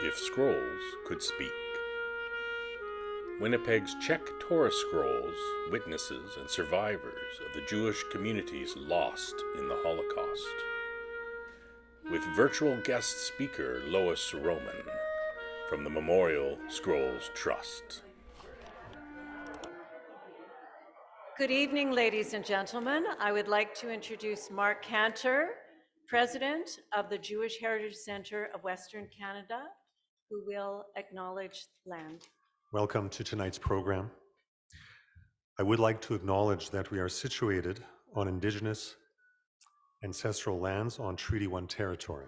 If scrolls could speak. Winnipeg's Czech Torah scrolls, witnesses and survivors of the Jewish communities lost in the Holocaust. With virtual guest speaker Lois Roman from the Memorial Scrolls Trust. Good evening, ladies and gentlemen. I would like to introduce Mark Cantor, President of the Jewish Heritage Center of Western Canada, who will acknowledge land. Welcome to tonight's program. I would like to acknowledge that we are situated on Indigenous ancestral lands on Treaty 1 territory.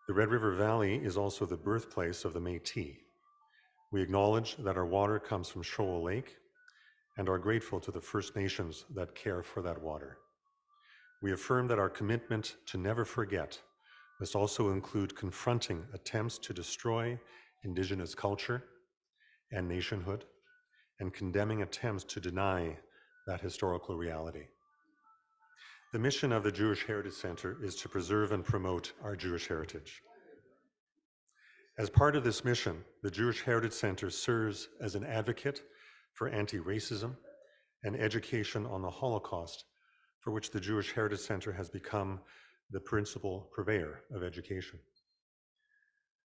The Red River Valley is also the birthplace of the Métis. We acknowledge that our water comes from Shoal Lake and are grateful to the First Nations that care for that water. We affirm that our commitment to never forget must also include confronting attempts to destroy Indigenous culture and nationhood, and condemning attempts to deny that historical reality. The mission of the Jewish Heritage Center is to preserve and promote our Jewish heritage. As part of this mission, the Jewish Heritage Center serves as an advocate for anti-racism and education on the Holocaust, for which the Jewish Heritage Center has become the principal purveyor of education.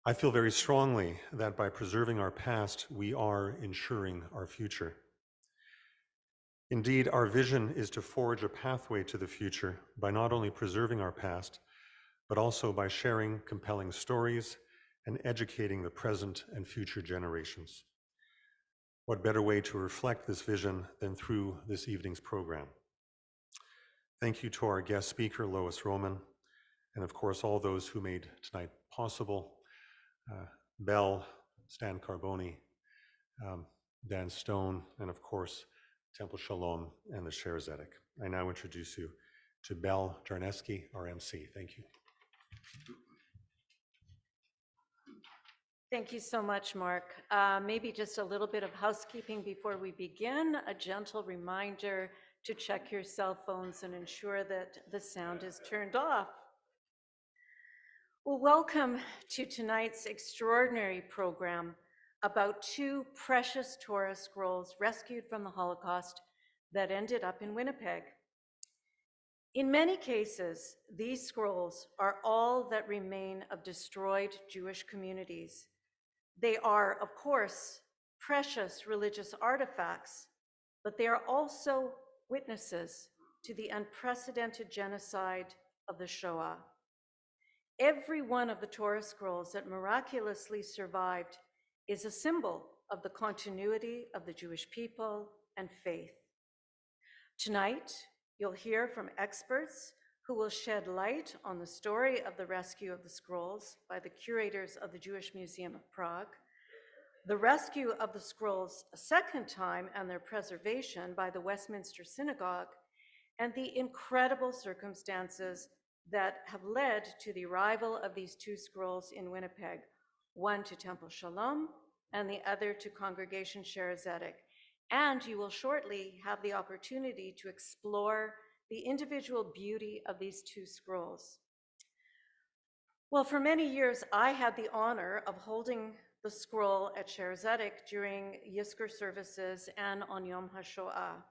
I feel very strongly that by preserving our past, we are ensuring our future. Indeed, our vision is to forge a pathway to the future by not only preserving our past, but also by sharing compelling stories and educating the present and future generations. What better way to reflect this vision than through this evening's program? Thank you to our guest speaker, Lois Roman, and of course, all those who made tonight possible. Bell, Stan Carboni, Dan Stone, and of course, Temple Shalom and the Sher Zedek. I now introduce you to Bell Jarneski, our MC. Thank you. Thank you so much, Mark. Maybe just a little bit of housekeeping before we begin. A gentle reminder to check your cell phones and ensure that the sound is turned off. Well, welcome to tonight's extraordinary program about two precious Torah scrolls rescued from the Holocaust that ended up in Winnipeg. In many cases, these scrolls are all that remain of destroyed Jewish communities. They are, of course, precious religious artifacts, but they are also witnesses to the unprecedented genocide of the Shoah. Every one of the Torah scrolls that miraculously survived is a symbol of the continuity of the Jewish people and faith. Tonight, you'll hear from experts who will shed light on the story of the rescue of the scrolls by the curators of the Jewish Museum of Prague, the rescue of the scrolls a second time and their preservation by the Westminster Synagogue, and the incredible circumstances that have led to the arrival of these two scrolls in Winnipeg, one to Temple Shalom and the other to Congregation Sher Zedek. And you will shortly have the opportunity to explore the individual beauty of these two scrolls. Well, for many years, I had the honor of holding the scroll at Sher Zedek during Yizkor services and on Yom HaShoah.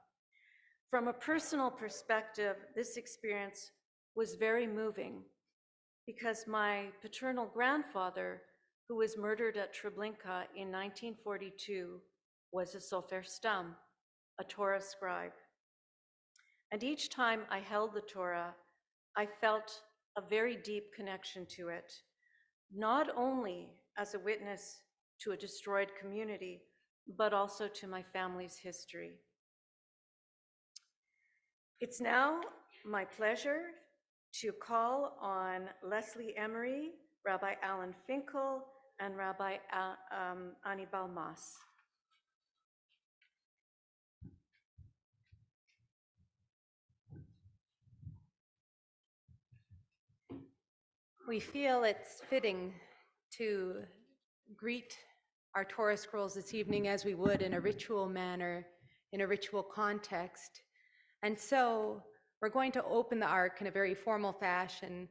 From a personal perspective, this experience was very moving because my paternal grandfather, who was murdered at Treblinka in 1942, was a Sofer Stam, a Torah scribe. And each time I held the Torah, I felt a very deep connection to it, not only as a witness to a destroyed community, but also to my family's history. It's now my pleasure to call on Leslie Emery, Rabbi Alan Finkel, and Rabbi Ani Balmas. We feel it's fitting to greet our Torah scrolls this evening as we would in a ritual manner, in a ritual context. And so we're going to open the Ark in a very formal fashion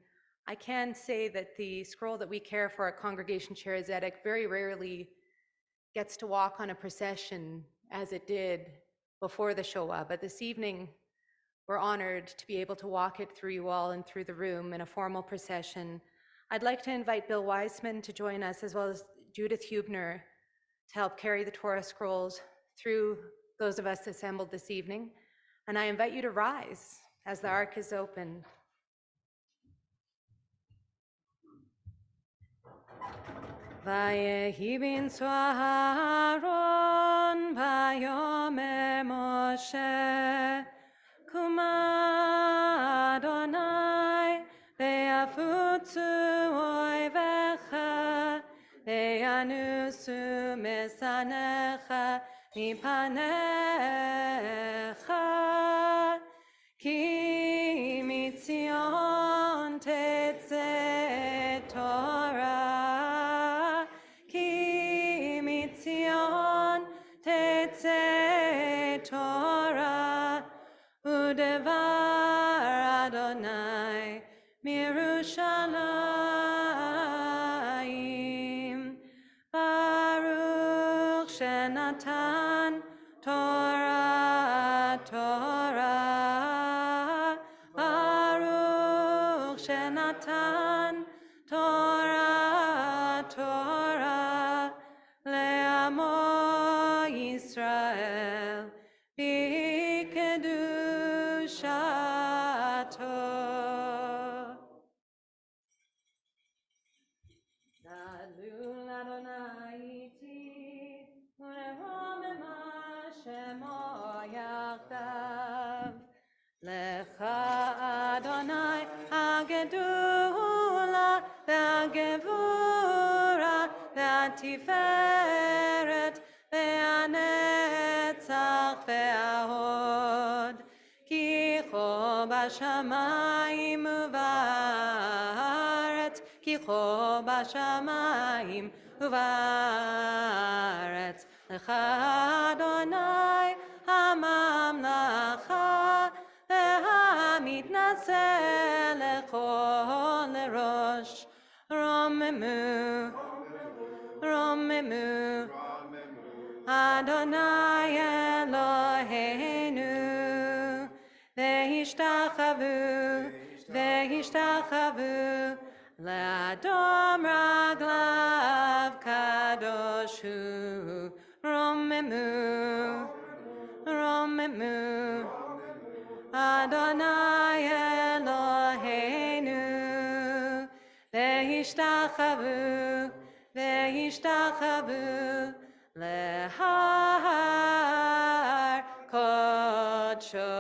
I can say that the scroll that we care for at Congregation Chair Zedek very rarely gets to walk on a procession as it did before the Shoah, but this evening we're honored to be able to walk it through you all and through the room in a formal procession. I'd like to invite Bill Wiseman to join us, as well as Judith Hubner, to help carry the Torah scrolls through those of us assembled this evening. And I invite you to rise as the ark is opened. Vayehi bin Aharon vayomer Moshe Kuma Adonai ve'afutzu oivecha ve'yanusu mesanecha mipanecha ki mitzion tetzeh Torah ki mitzion tetzeh Torah udevar Adonai mirushalayim Baruch shenatan Torah Torah Baruch shenatan Torah Torah le'amo Yisrael b'kedushato. Nalul Adonai iti u'romem Shemo yachdav. Lecha Adonai hagedula ve'agevura ve'atiferet ve'anetzach ve'ahod ki cho b'shamayim u'va'aretz ki cho b'shamayim u'va'aretz lecha Adonai hamamlacha ve'hamitnaseh lechol rosh romemu romemu Adonai Eloheinu ve'ishtachavu ve'ishtachavu le'adom raglav kadoshu romemu romemu Adonai Eloheinu ve'ishtachavu ve'ishtachavu lehar kodsho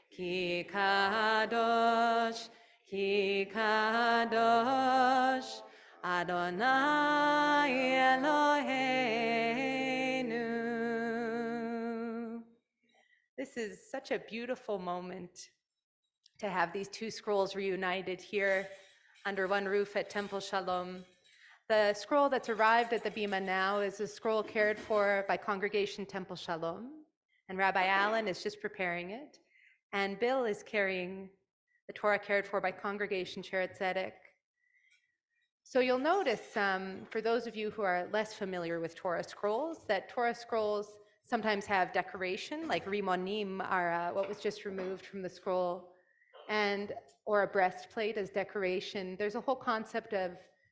ki kadosh Adonai Eloheinu. This is such a beautiful moment to have these two scrolls reunited here under one roof at Temple Shalom. The scroll that's arrived at the Bima now is a scroll cared for by Congregation Temple Shalom, and Rabbi Allen is just preparing it, and Bill is carrying the Torah cared for by Congregation Chair Zedek. So you'll notice, for those of you who are less familiar with Torah scrolls, that Torah scrolls sometimes have decoration, like rimonim are what was just removed from the scroll, or a breastplate as decoration. There's a whole concept of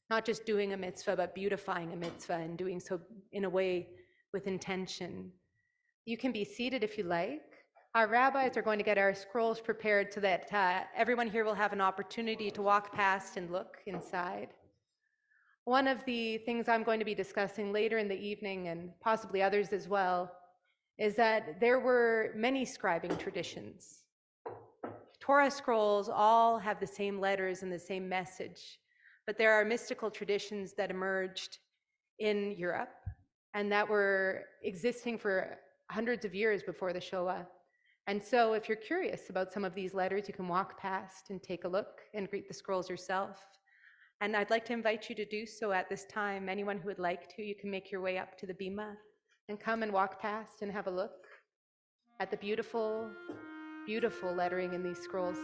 not just doing a mitzvah, but beautifying a mitzvah and doing so in a way with intention. You can be seated if you like. Our rabbis are going to get our scrolls prepared so that everyone here will have an opportunity to walk past and look inside. One of the things I'm going to be discussing later in the evening, and possibly others as well, is that there were many scribing traditions. Torah scrolls all have the same letters and the same message, but there are mystical traditions that emerged in Europe and that were existing for hundreds of years before the Shoah. And so if you're curious about some of these letters, you can walk past and take a look and greet the scrolls yourself. And I'd like to invite you to do so at this time. Anyone who would like to, you can make your way up to the Bima and come and walk past and have a look at the beautiful, beautiful lettering in these scrolls.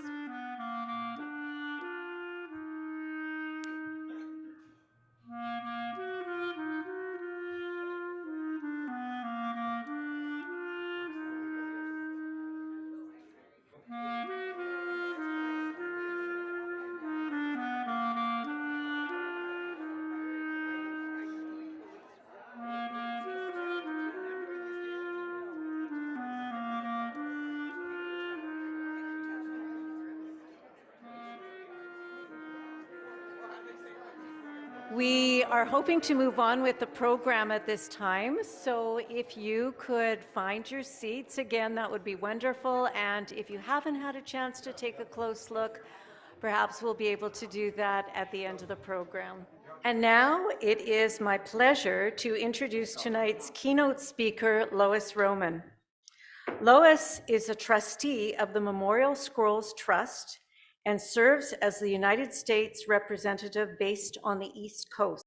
We are hoping to move on with the program at this time, so if you could find your seats again, that would be wonderful. And if you haven't had a chance to take a close look, perhaps we'll be able to do that at the end of the program. And now it is my pleasure to introduce tonight's keynote speaker, Lois Roman. Lois is a trustee of the Memorial Scrolls Trust and serves as the United States representative based on the East Coast.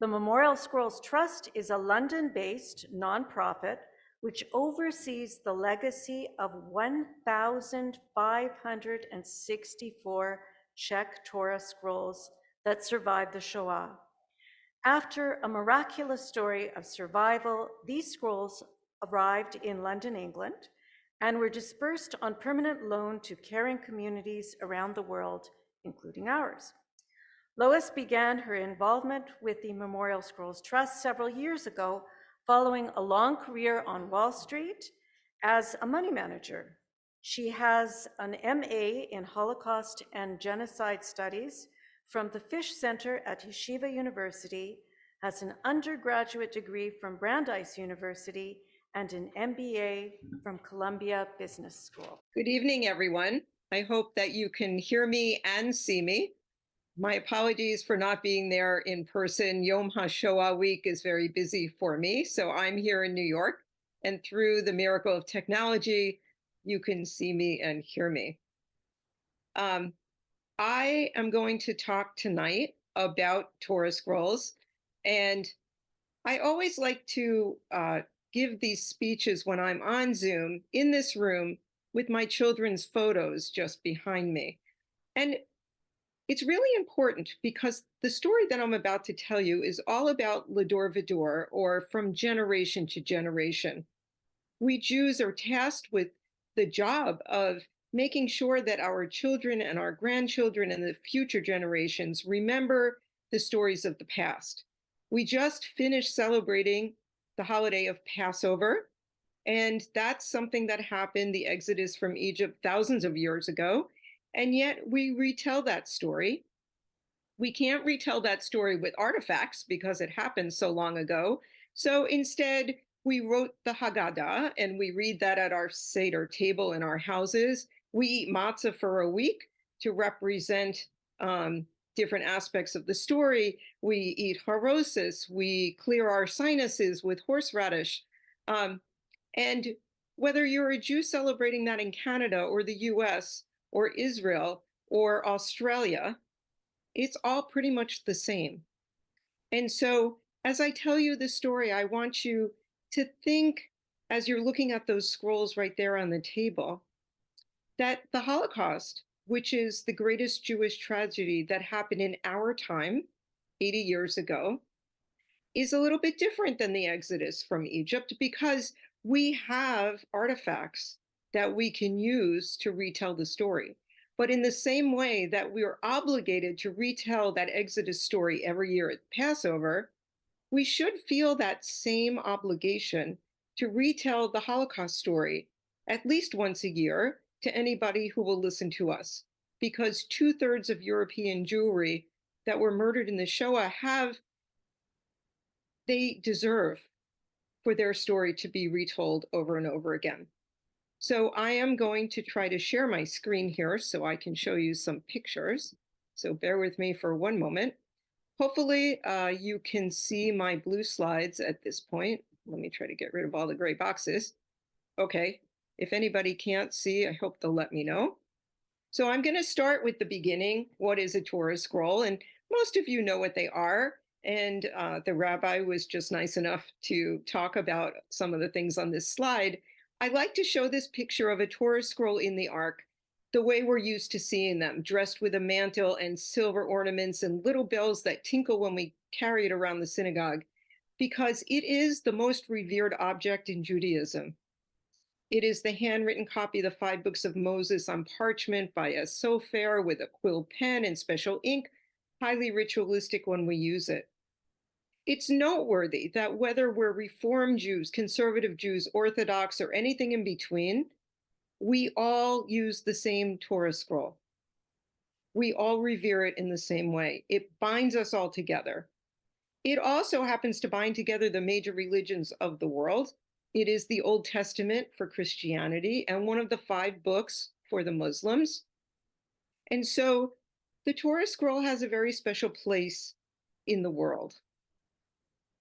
The Memorial Scrolls Trust is a London-based nonprofit which oversees the legacy of 1,564 Czech Torah scrolls that survived the Shoah. After a miraculous story of survival, these scrolls arrived in London, England, and were dispersed on permanent loan to caring communities around the world, including ours. Lois began her involvement with the Memorial Scrolls Trust several years ago, following a long career on Wall Street as a money manager. She has an MA in Holocaust and Genocide Studies from the Fish Center at Yeshiva University, has an undergraduate degree from Brandeis University, and an MBA from Columbia Business School. Good evening, everyone. I hope that you can hear me and see me. My apologies for not being there in person. Yom HaShoah week is very busy for me, so I'm here in New York, and through the miracle of technology, you can see me and hear me. I am going to talk tonight about Torah scrolls, and I always like to give these speeches when I'm on Zoom in this room with my children's photos just behind me. And it's really important because the story that I'm about to tell you is all about Lador Vidor, or from generation to generation. We Jews are tasked with the job of making sure that our children and our grandchildren and the future generations remember the stories of the past. We just finished celebrating the holiday of Passover, and that's something that happened, the Exodus from Egypt, thousands of years ago, and yet we retell that story. We can't retell that story with artifacts because it happened so long ago, so instead we wrote the Haggadah, and we read that at our Seder table in our houses. We eat matzah for a week to represent different aspects of the story. We eat harosis, we clear our sinuses with horseradish. And whether you're a Jew celebrating that in Canada or the US or Israel or Australia, it's all pretty much the same. And so as I tell you the story, I want you to think, as you're looking at those scrolls right there on the table, that the Holocaust, which is the greatest Jewish tragedy that happened in our time, 80 years ago, is a little bit different than the Exodus from Egypt because we have artifacts that we can use to retell the story. But in the same way that we are obligated to retell that Exodus story every year at Passover, we should feel that same obligation to retell the Holocaust story at least once a year to anybody who will listen to us, because 2/3 of European Jewry that were murdered in the Shoah they deserve for their story to be retold over and over again. So I am going to try to share my screen here so I can show you some pictures. So bear with me for one moment. Hopefully you can see my blue slides at this point. Let me try to get rid of all the gray boxes. Okay, if anybody can't see, I hope they'll let me know. So I'm going to start with the beginning. What is a Torah scroll? And most of you know what they are. And the rabbi was just nice enough to talk about some of the things on this slide. I like to show this picture of a Torah scroll in the Ark the way we're used to seeing them, dressed with a mantle and silver ornaments and little bells that tinkle when we carry it around the synagogue, because it is the most revered object in Judaism. It is the handwritten copy of the 5 books of Moses on parchment by a sofer with a quill pen and special ink, highly ritualistic when we use it. It's noteworthy that whether we're Reform Jews, conservative Jews, Orthodox, or anything in between, we all use the same Torah scroll. We all revere it in the same way. It binds us all together. It also happens to bind together the major religions of the world. It is the Old Testament for Christianity and one of the 5 books for the Muslims. And so the Torah scroll has a very special place in the world.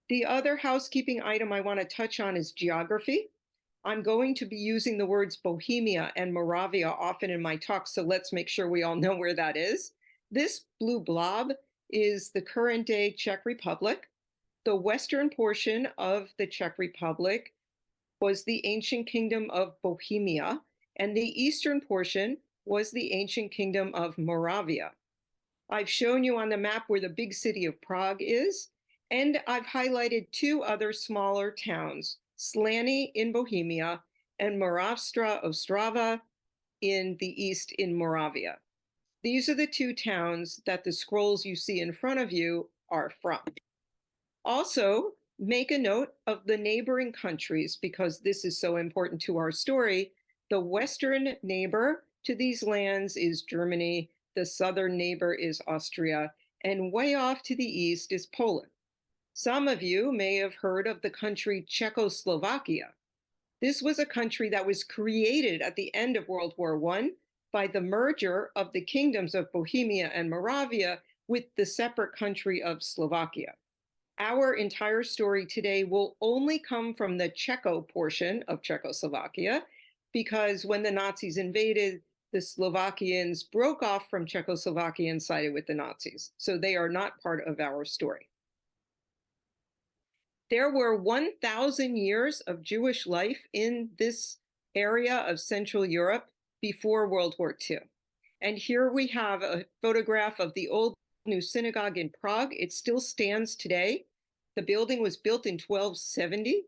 The other housekeeping item I want to touch on is geography. I'm going to be using the words Bohemia and Moravia often in my talk, so let's make sure we all know where that is. This blue blob is the current day Czech Republic. The western portion of the Czech Republic was the ancient kingdom of Bohemia, and the eastern portion was the ancient kingdom of Moravia. I've shown you on the map where the big city of Prague is, and I've highlighted 2 other smaller towns, Slany in Bohemia and Moravstra Ostrava in the east in Moravia. These are the 2 towns that the scrolls you see in front of you are from. Also, make a note of the neighboring countries because this is so important to our story. The western neighbor to these lands is Germany, the southern neighbor is Austria, and way off to the east is Poland. Some of you may have heard of the country Czechoslovakia. This was a country that was created at the end of World War I by the merger of the kingdoms of Bohemia and Moravia with the separate country of Slovakia. Our entire story today will only come from the Czecho portion of Czechoslovakia, because when the Nazis invaded, the Slovakians broke off from Czechoslovakia and sided with the Nazis. So they are not part of our story. There were 1,000 years of Jewish life in this area of Central Europe before World War II. And here we have a photograph of the old new synagogue in Prague. It still stands today. The building was built in 1270,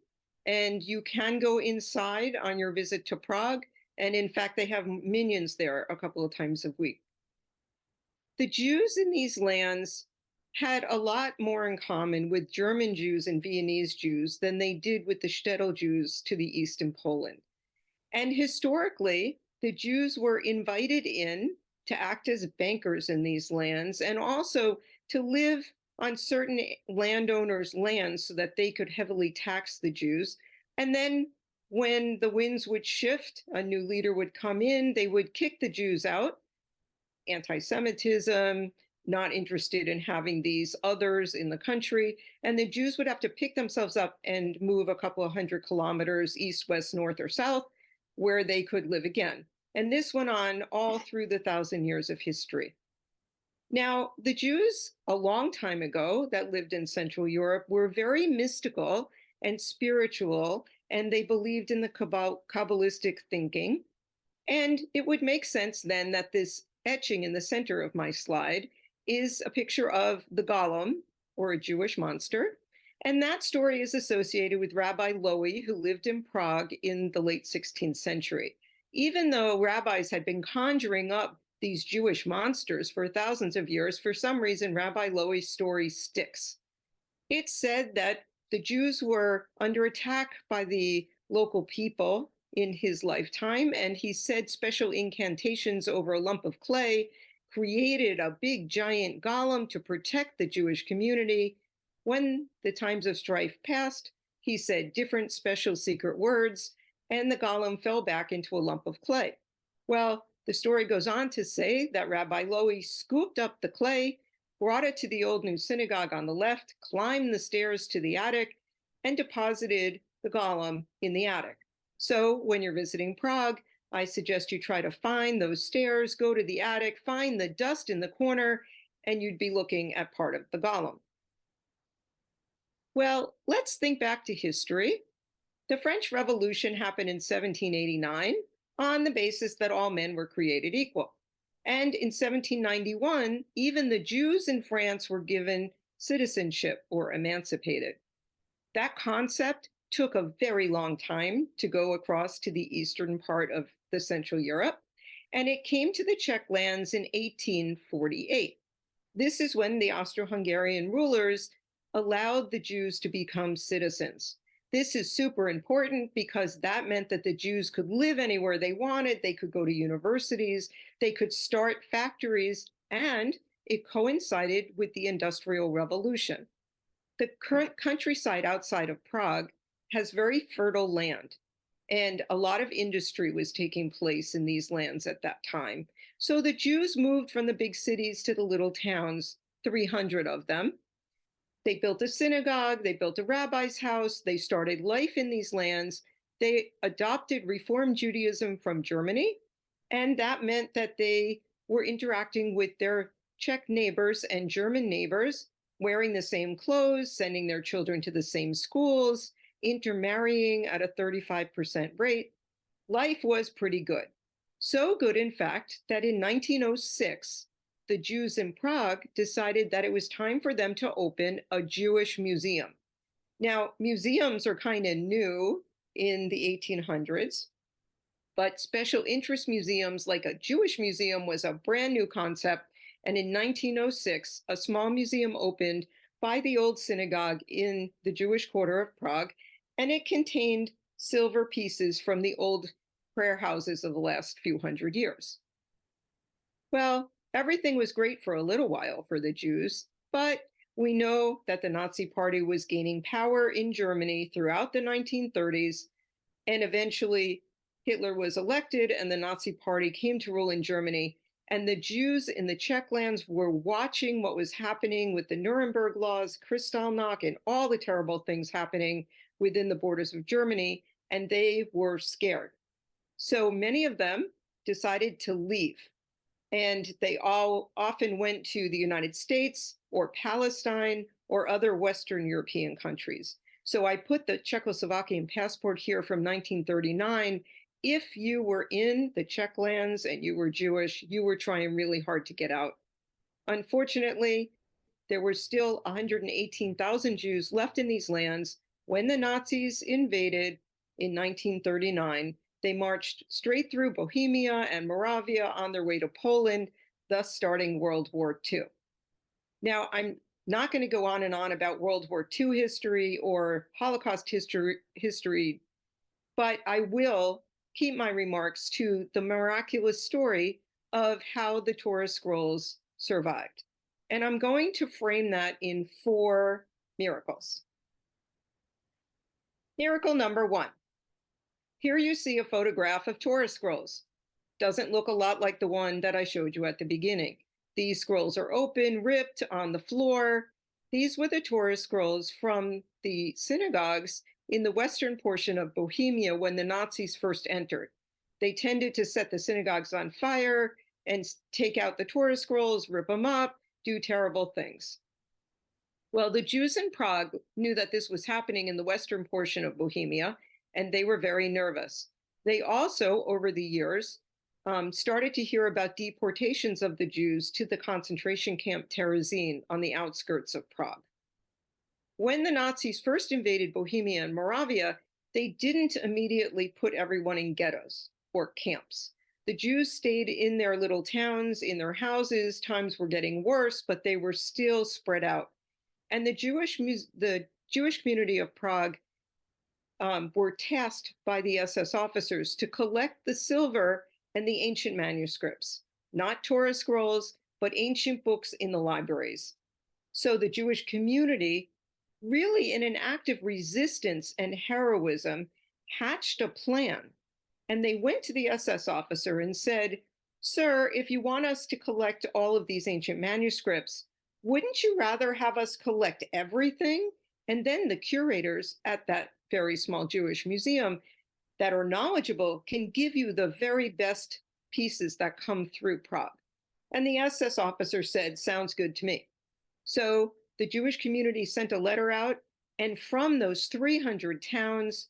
and you can go inside on your visit to Prague. And in fact, they have minions there a couple of times a week. The Jews in these lands had a lot more in common with German Jews and Viennese Jews than they did with the shtetl Jews to the east in Poland. And historically, the Jews were invited in to act as bankers in these lands and also to live on certain landowners' lands so that they could heavily tax the Jews. And then when the winds would shift, a new leader would come in, they would kick the Jews out. Anti-Semitism, not interested in having these others in the country, and the Jews would have to pick themselves up and move a couple of 100 kilometers east, west, north, or south, where they could live again. And this went on all through the 1,000 years of history. Now, the Jews a long time ago that lived in Central Europe were very mystical and spiritual, and they believed in the Kabbalistic thinking. And it would make sense then that this etching in the center of my slide is a picture of the Golem, or a Jewish monster. And that story is associated with Rabbi Lowy, who lived in Prague in the late 16th century. Even though rabbis had been conjuring up these Jewish monsters for thousands of years, for some reason, Rabbi Lowy's story sticks. It's said that the Jews were under attack by the local people in his lifetime, and he said special incantations over a lump of clay, created a big giant golem to protect the Jewish community. When the times of strife passed, he said different special secret words, and the golem fell back into a lump of clay. Well, the story goes on to say that Rabbi Lowy scooped up the clay, brought it to the old new synagogue on the left, climbed the stairs to the attic, and deposited the golem in the attic. So when you're visiting Prague, I suggest you try to find those stairs, go to the attic, find the dust in the corner, and you'd be looking at part of the golem. Well, let's think back to history. The French Revolution happened in 1789 on the basis that all men were created equal. And in 1791, even the Jews in France were given citizenship or emancipated. That concept took a very long time to go across to the eastern part of the Central Europe, and it came to the Czech lands in 1848. This is when the Austro-Hungarian rulers allowed the Jews to become citizens. This is super important because that meant that the Jews could live anywhere they wanted, they could go to universities, they could start factories and it coincided with the Industrial Revolution. The current countryside outside of Prague has very fertile land, and a lot of industry was taking place in these lands at that time. So the Jews moved from the big cities to the little towns, 300 of them. They built a synagogue, they built a rabbi's house, they started life in these lands. They adopted Reform Judaism from Germany, and that meant that they were interacting with their Czech neighbors and German neighbors, wearing the same clothes, sending their children to the same schools, intermarrying at a 35% rate. Life was pretty good. So good, in fact, that in 1906, the Jews in Prague decided that it was time for them to open a Jewish museum. Now, museums are kind of new in the 1800s, but special interest museums like a Jewish museum was a brand new concept. And in 1906, a small museum opened by the old synagogue in the Jewish quarter of Prague, and it contained silver pieces from the old prayer houses of the last few hundred years. Well, everything was great for a little while for the Jews, but we know that the Nazi Party was gaining power in Germany throughout the 1930s, and eventually Hitler was elected and the Nazi Party came to rule in Germany. And the Jews in the Czech lands were watching what was happening with the Nuremberg laws, Kristallnacht, and all the terrible things happening within the borders of Germany, and they were scared. So many of them decided to leave, and they all often went to the United States or Palestine or other Western European countries. So I put the Czechoslovakian passport here from 1939. If you were in the Czech lands and you were Jewish, you were trying really hard to get out. Unfortunately, there were still 118,000 Jews left in these lands. When the Nazis invaded in 1939, they marched straight through Bohemia and Moravia on their way to Poland, thus starting World War II. Now, I'm not going to go on and on about World War II history or Holocaust history, but I will keep my remarks to the miraculous story of how the Torah scrolls survived. And I'm going to frame that in 4 miracles. Miracle number 1. Here you see a photograph of Torah scrolls. Doesn't look a lot like the one that I showed you at the beginning. These scrolls are open, ripped on the floor. These were the Torah scrolls from the synagogues in the western portion of Bohemia when the Nazis first entered. They tended to set the synagogues on fire and take out the Torah scrolls, rip them up, do terrible things. Well, the Jews in Prague knew that this was happening in the western portion of Bohemia, and they were very nervous. They also, over the years, started to hear about deportations of the Jews to the concentration camp Terezin on the outskirts of Prague. When the Nazis first invaded Bohemia and Moravia, they didn't immediately put everyone in ghettos or camps. The Jews stayed in their little towns, in their houses. Times were getting worse, but they were still spread out. And the Jewish community of Prague were tasked by the SS officers to collect the silver and the ancient manuscripts, not Torah scrolls, but ancient books in the libraries. So the Jewish community, really in an act of resistance and heroism, hatched a plan. And they went to the SS officer and said, "Sir, if you want us to collect all of these ancient manuscripts, wouldn't you rather have us collect everything? And then the curators at that very small Jewish museum that are knowledgeable can give you the very best pieces that come through Prague." And the SS officer said, "Sounds good to me." So the Jewish community sent a letter out, and from those 300 towns,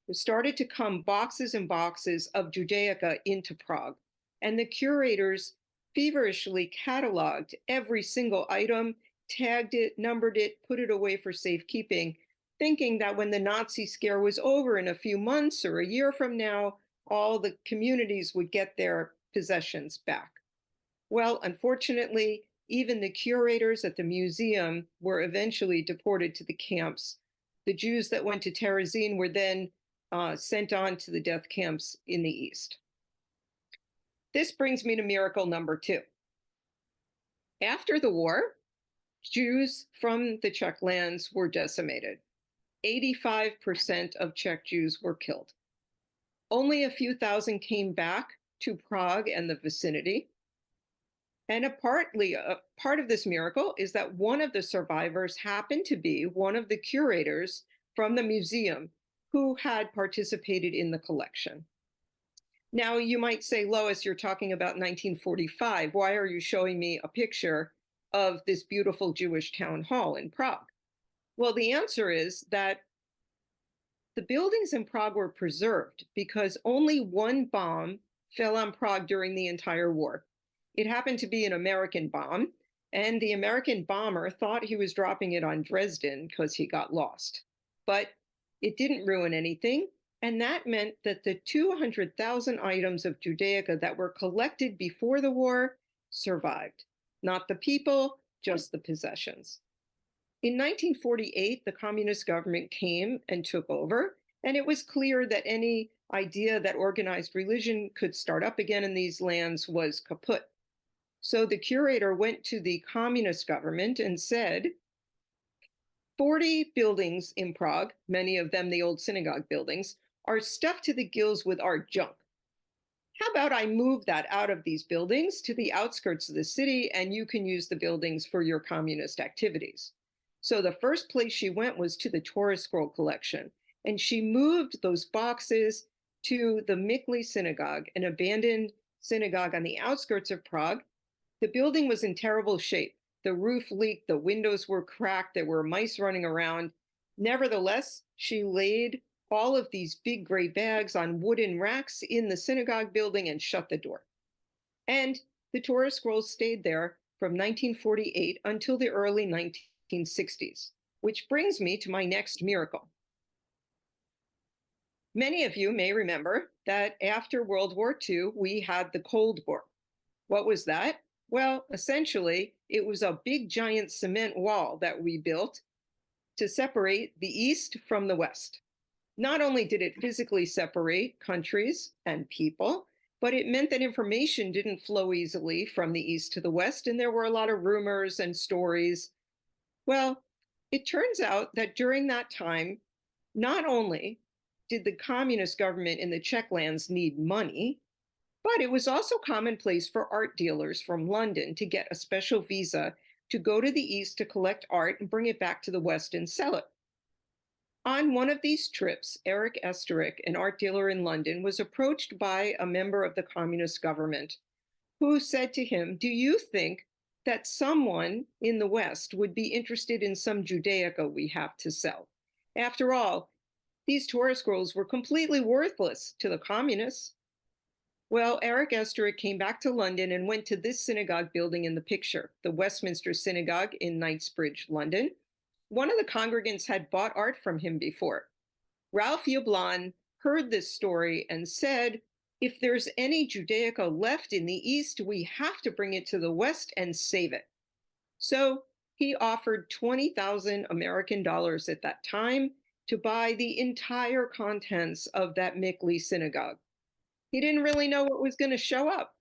there started to come boxes and boxes of Judaica into Prague. And the curators feverishly cataloged every single item, tagged it, numbered it, put it away for safekeeping, thinking that when the Nazi scare was over in a few months or a year from now, all the communities would get their possessions back. Well, unfortunately, even the curators at the museum were eventually deported to the camps. The Jews that went to Terezin were then sent on to the death camps in the east. This brings me to miracle number 2. After the war, Jews from the Czech lands were decimated. 85% of Czech Jews were killed. Only a few thousand came back to Prague and the vicinity. And a part of this miracle is that one of the survivors happened to be one of the curators from the museum who had participated in the collection. Now, you might say, Lois, you're talking about 1945. Why are you showing me a picture of this beautiful Jewish town hall in Prague? Well, the answer is that the buildings in Prague were preserved because only one bomb fell on Prague during the entire war. It happened to be an American bomb, and the American bomber thought he was dropping it on Dresden because he got lost. But it didn't ruin anything, and that meant that the 200,000 items of Judaica that were collected before the war survived. Not the people, just the possessions. In 1948, the communist government came and took over, and it was clear that any idea that organized religion could start up again in these lands was kaput. So the curator went to the communist government and said, 40 buildings in Prague, many of them the old synagogue buildings, are stuffed to the gills with art junk. How about I move that out of these buildings to the outskirts of the city, and you can use the buildings for your communist activities? So the first place she went was to the Torah scroll collection, and she moved those boxes to the Mikli synagogue, an abandoned synagogue on the outskirts of Prague. The building was in terrible shape. The roof leaked, the windows were cracked, there were mice running around. Nevertheless, she laid all of these big gray bags on wooden racks in the synagogue building and shut the door. And the Torah scrolls stayed there from 1948 until the early 1960s, which brings me to my next miracle. Many of you may remember that after World War II, we had the Cold War. What was that? Well, essentially, it was a big giant cement wall that we built to separate the East from the West. Not only did it physically separate countries and people, but it meant that information didn't flow easily from the East to the West, and there were a lot of rumors and stories. Well, it turns out that during that time, not only did the communist government in the Czech lands need money, but it was also commonplace for art dealers from London to get a special visa to go to the East to collect art and bring it back to the West and sell it. On one of these trips, Eric Esterick, an art dealer in London, was approached by a member of the communist government who said to him, "Do you think that someone in the West would be interested in some Judaica we have to sell? After all, these Torah scrolls were completely worthless to the communists." Well, Eric Esterick came back to London and went to this synagogue building in the picture, the Westminster Synagogue in Knightsbridge, London. One of the congregants had bought art from him before. Ralph Yablon heard this story and said, "If there's any Judaica left in the East, we have to bring it to the West and save it." So he offered 20,000 American dollars at that time to buy the entire contents of that Mikli synagogue. He didn't really know what was going to show up.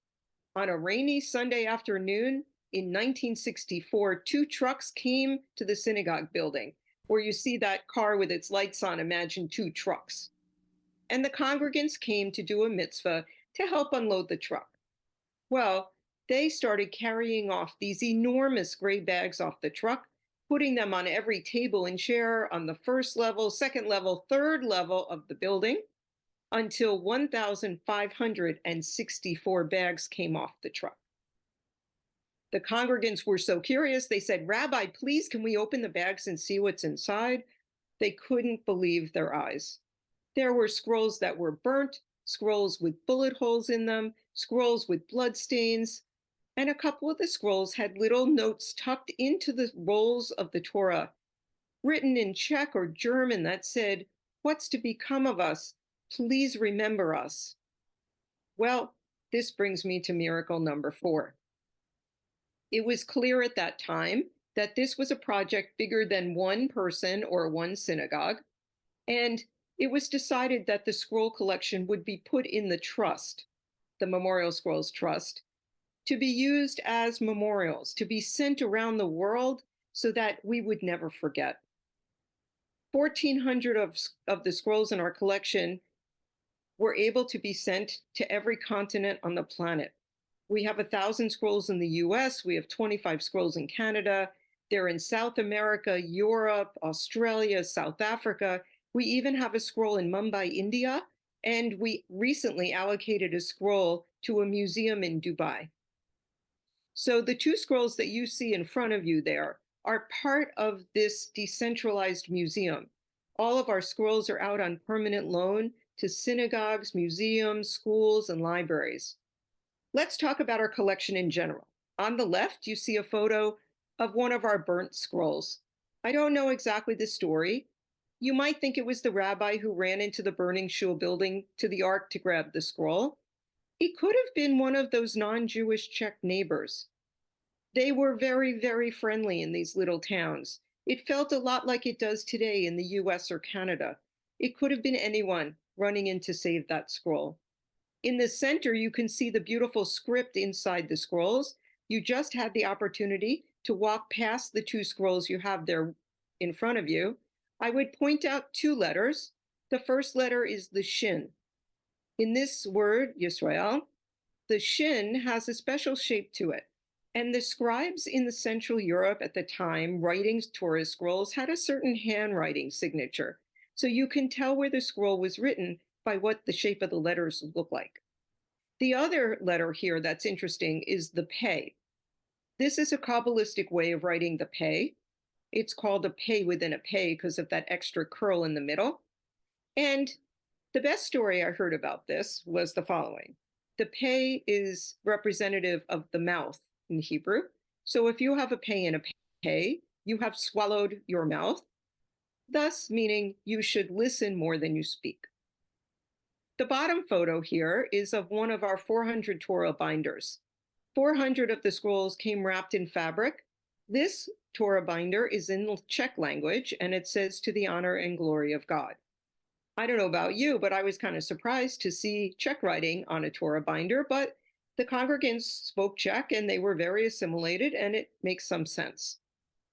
On a rainy Sunday afternoon in 1964, 2 trucks came to the synagogue building, where you see that car with its lights on. Imagine 2 trucks. And the congregants came to do a mitzvah to help unload the truck. Well, they started carrying off these enormous gray bags off the truck, putting them on every table and chair on the first level, second level, third level of the building, until 1,564 bags came off the truck. The congregants were so curious, they said, "Rabbi, please, can we open the bags and see what's inside?" They couldn't believe their eyes. There were scrolls that were burnt, scrolls with bullet holes in them, scrolls with blood stains, and a couple of the scrolls had little notes tucked into the rolls of the Torah, written in Czech or German that said, "What's to become of us? Please remember us." Well, this brings me to miracle number 4. It was clear at that time that this was a project bigger than one person or one synagogue, and it was decided that the scroll collection would be put in the trust, the Memorial Scrolls Trust, to be used as memorials, to be sent around the world so that we would never forget. 1,400 of the scrolls in our collection were able to be sent to every continent on the planet. We have 1,000 scrolls in the US, we have 25 scrolls in Canada, they're in South America, Europe, Australia, South Africa. We even have a scroll in Mumbai, India, and we recently allocated a scroll to a museum in Dubai. So the 2 scrolls that you see in front of you there are part of this decentralized museum. All of our scrolls are out on permanent loan to synagogues, museums, schools, and libraries. Let's talk about our collection in general. On the left, you see a photo of one of our burnt scrolls. I don't know exactly the story. You might think it was the rabbi who ran into the burning shul building to the ark to grab the scroll. It could have been one of those non-Jewish Czech neighbors. They were very, very friendly in these little towns. It felt a lot like it does today in the US or Canada. It could have been anyone running in to save that scroll. In the center, you can see the beautiful script inside the scrolls. You just had the opportunity to walk past the 2 scrolls you have there in front of you. I would point out 2 letters. The first letter is the shin. In this word, Yisrael, the shin has a special shape to it. And the scribes in the Central Europe at the time writing Torah scrolls had a certain handwriting signature. So you can tell where the scroll was written by what the shape of the letters look like. The other letter here that's interesting is the pei. This is a Kabbalistic way of writing the pei. It's called a pei within a pei because of that extra curl in the middle. And the best story I heard about this was the following. The pei is representative of the mouth in Hebrew. So if you have a pei and a pei, you have swallowed your mouth, thus meaning you should listen more than you speak. The bottom photo here is of one of our 400 Torah binders. 400 of the scrolls came wrapped in fabric. This Torah binder is in the Czech language, and it says, "To the honor and glory of God." I don't know about you, but I was kind of surprised to see Czech writing on a Torah binder, but the congregants spoke Czech and they were very assimilated, and it makes some sense.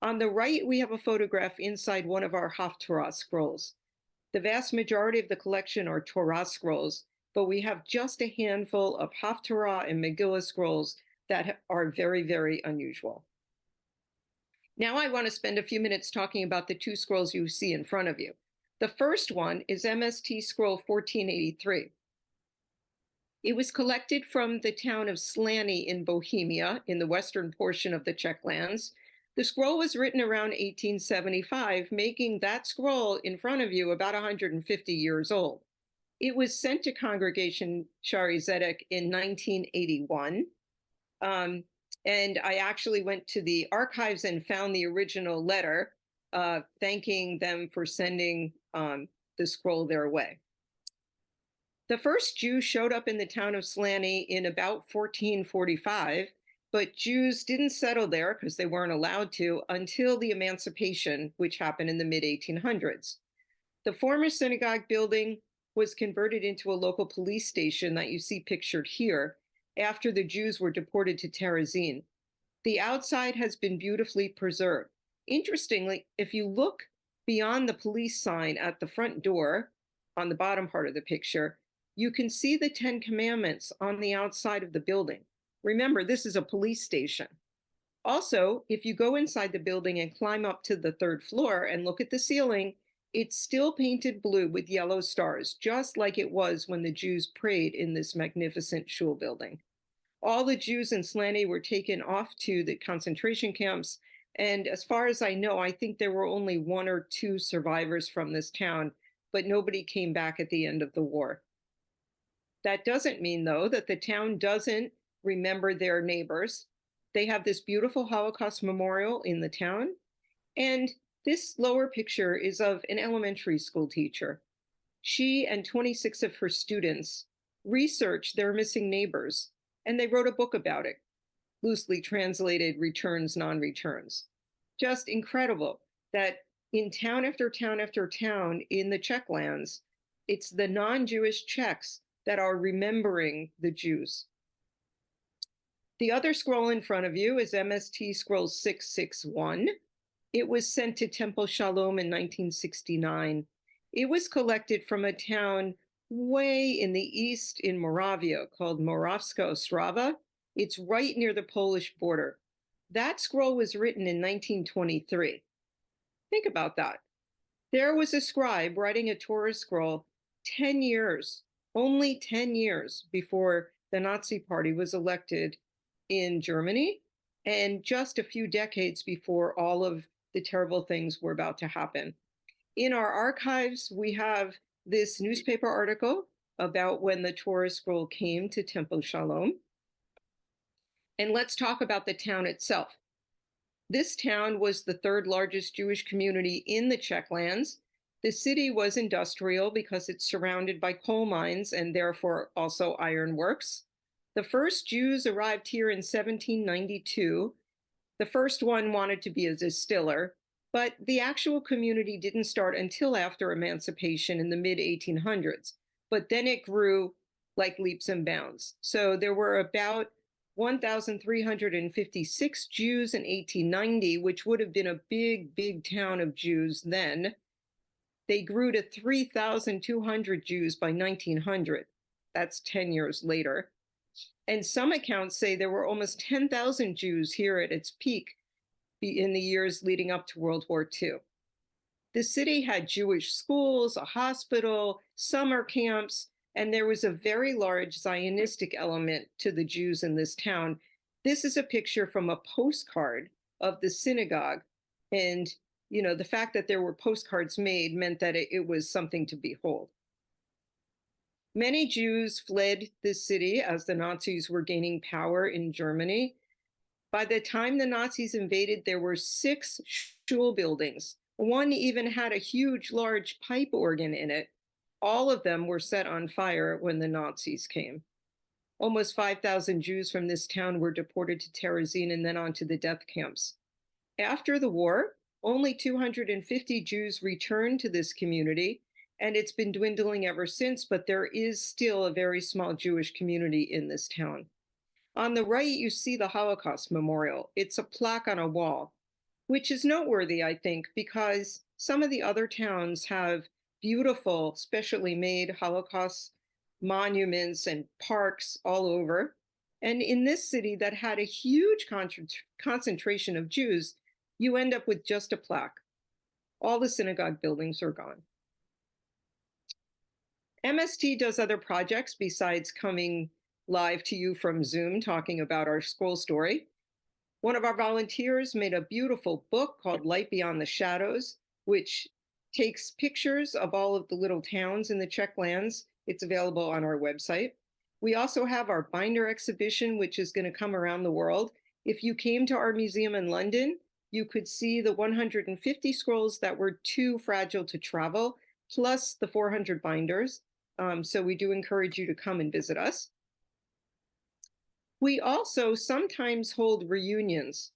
On the right, we have a photograph inside one of our Haftarah scrolls. The vast majority of the collection are Torah scrolls, but we have just a handful of Haftarah and Megillah scrolls that are very, very unusual. Now I want to spend a few minutes talking about the 2 scrolls you see in front of you. The first one is MST scroll 1483. It was collected from the town of Slany in Bohemia, in the western portion of the Czech lands. The scroll was written around 1875, making that scroll in front of you about 150 years old. It was sent to Congregation Shari Zedek in 1981. And I actually went to the archives and found the original letter, thanking them for sending the scroll their way. The first Jew showed up in the town of Slany in about 1445, but Jews didn't settle there because they weren't allowed to until the Emancipation, which happened in the mid-1800s. The former synagogue building was converted into a local police station that you see pictured here after the Jews were deported to Terezin. The outside has been beautifully preserved. Interestingly, if you look beyond the police sign at the front door on the bottom part of the picture, you can see the 10 Commandments on the outside of the building. Remember, this is a police station. Also, if you go inside the building and climb up to the 3rd floor and look at the ceiling, it's still painted blue with yellow stars, just like it was when the Jews prayed in this magnificent shul building. All the Jews in Slany were taken off to the concentration camps, and as far as I know, I think there were only 1 or 2 survivors from this town, but nobody came back at the end of the war. That doesn't mean, though, that the town doesn't remember their neighbors. They have this beautiful Holocaust memorial in the town, and this lower picture is of an elementary school teacher. She and 26 of her students researched their missing neighbors, and they wrote a book about it, loosely translated Returns, Non-Returns. Just incredible that in town after town after town in the Czech lands, it's the non-Jewish Czechs that are remembering the Jews. The other scroll in front of you is MST scroll 661. It was sent to Temple Shalom in 1969. It was collected from a town way in the east in Moravia called Moravska Ostrava. It's right near the Polish border. That scroll was written in 1923. Think about that. There was a scribe writing a Torah scroll 10 years, only 10 years before the Nazi Party was elected in Germany, and just a few decades before all of the terrible things were about to happen. In our archives, we have this newspaper article about when the Torah scroll came to Temple Shalom. And let's talk about the town itself. This town was the third largest Jewish community in the Czech lands. The city was industrial because it's surrounded by coal mines and therefore also ironworks. The first Jews arrived here in 1792. The first one wanted to be a distiller, but the actual community didn't start until after emancipation in the mid-1800s. But then it grew like leaps and bounds. So there were about 1,356 Jews in 1890, which would have been a big, big town of Jews then. They grew to 3,200 Jews by 1900. That's 10 years later. And some accounts say there were almost 10,000 Jews here at its peak in the years leading up to World War II. The city had Jewish schools, a hospital, summer camps, and there was a very large Zionistic element to the Jews in this town. This is a picture from a postcard of the synagogue. And, you know, the fact that there were postcards made meant that it was something to behold. Many Jews fled this city as the Nazis were gaining power in Germany. By the time the Nazis invaded, there were 6 shul buildings. One even had a huge, large pipe organ in it. All of them were set on fire when the Nazis came. Almost 5,000 Jews from this town were deported to Terezin and then on to the death camps. After the war, only 250 Jews returned to this community, and it's been dwindling ever since, but there is still a very small Jewish community in this town. On the right, you see the Holocaust Memorial. It's a plaque on a wall, which is noteworthy, I think, because some of the other towns have beautiful, specially made Holocaust monuments and parks all over. And in this city that had a huge concentration of Jews, you end up with just a plaque. All the synagogue buildings are gone. MST does other projects besides coming live to you from Zoom talking about our scroll story. One of our volunteers made a beautiful book called Light Beyond the Shadows, which takes pictures of all of the little towns in the Czech lands. It's available on our website. We also have our binder exhibition, which is going to come around the world. If you came to our museum in London, you could see the 150 scrolls that were too fragile to travel, plus the 400 binders. So we do encourage you to come and visit us. We also sometimes hold reunions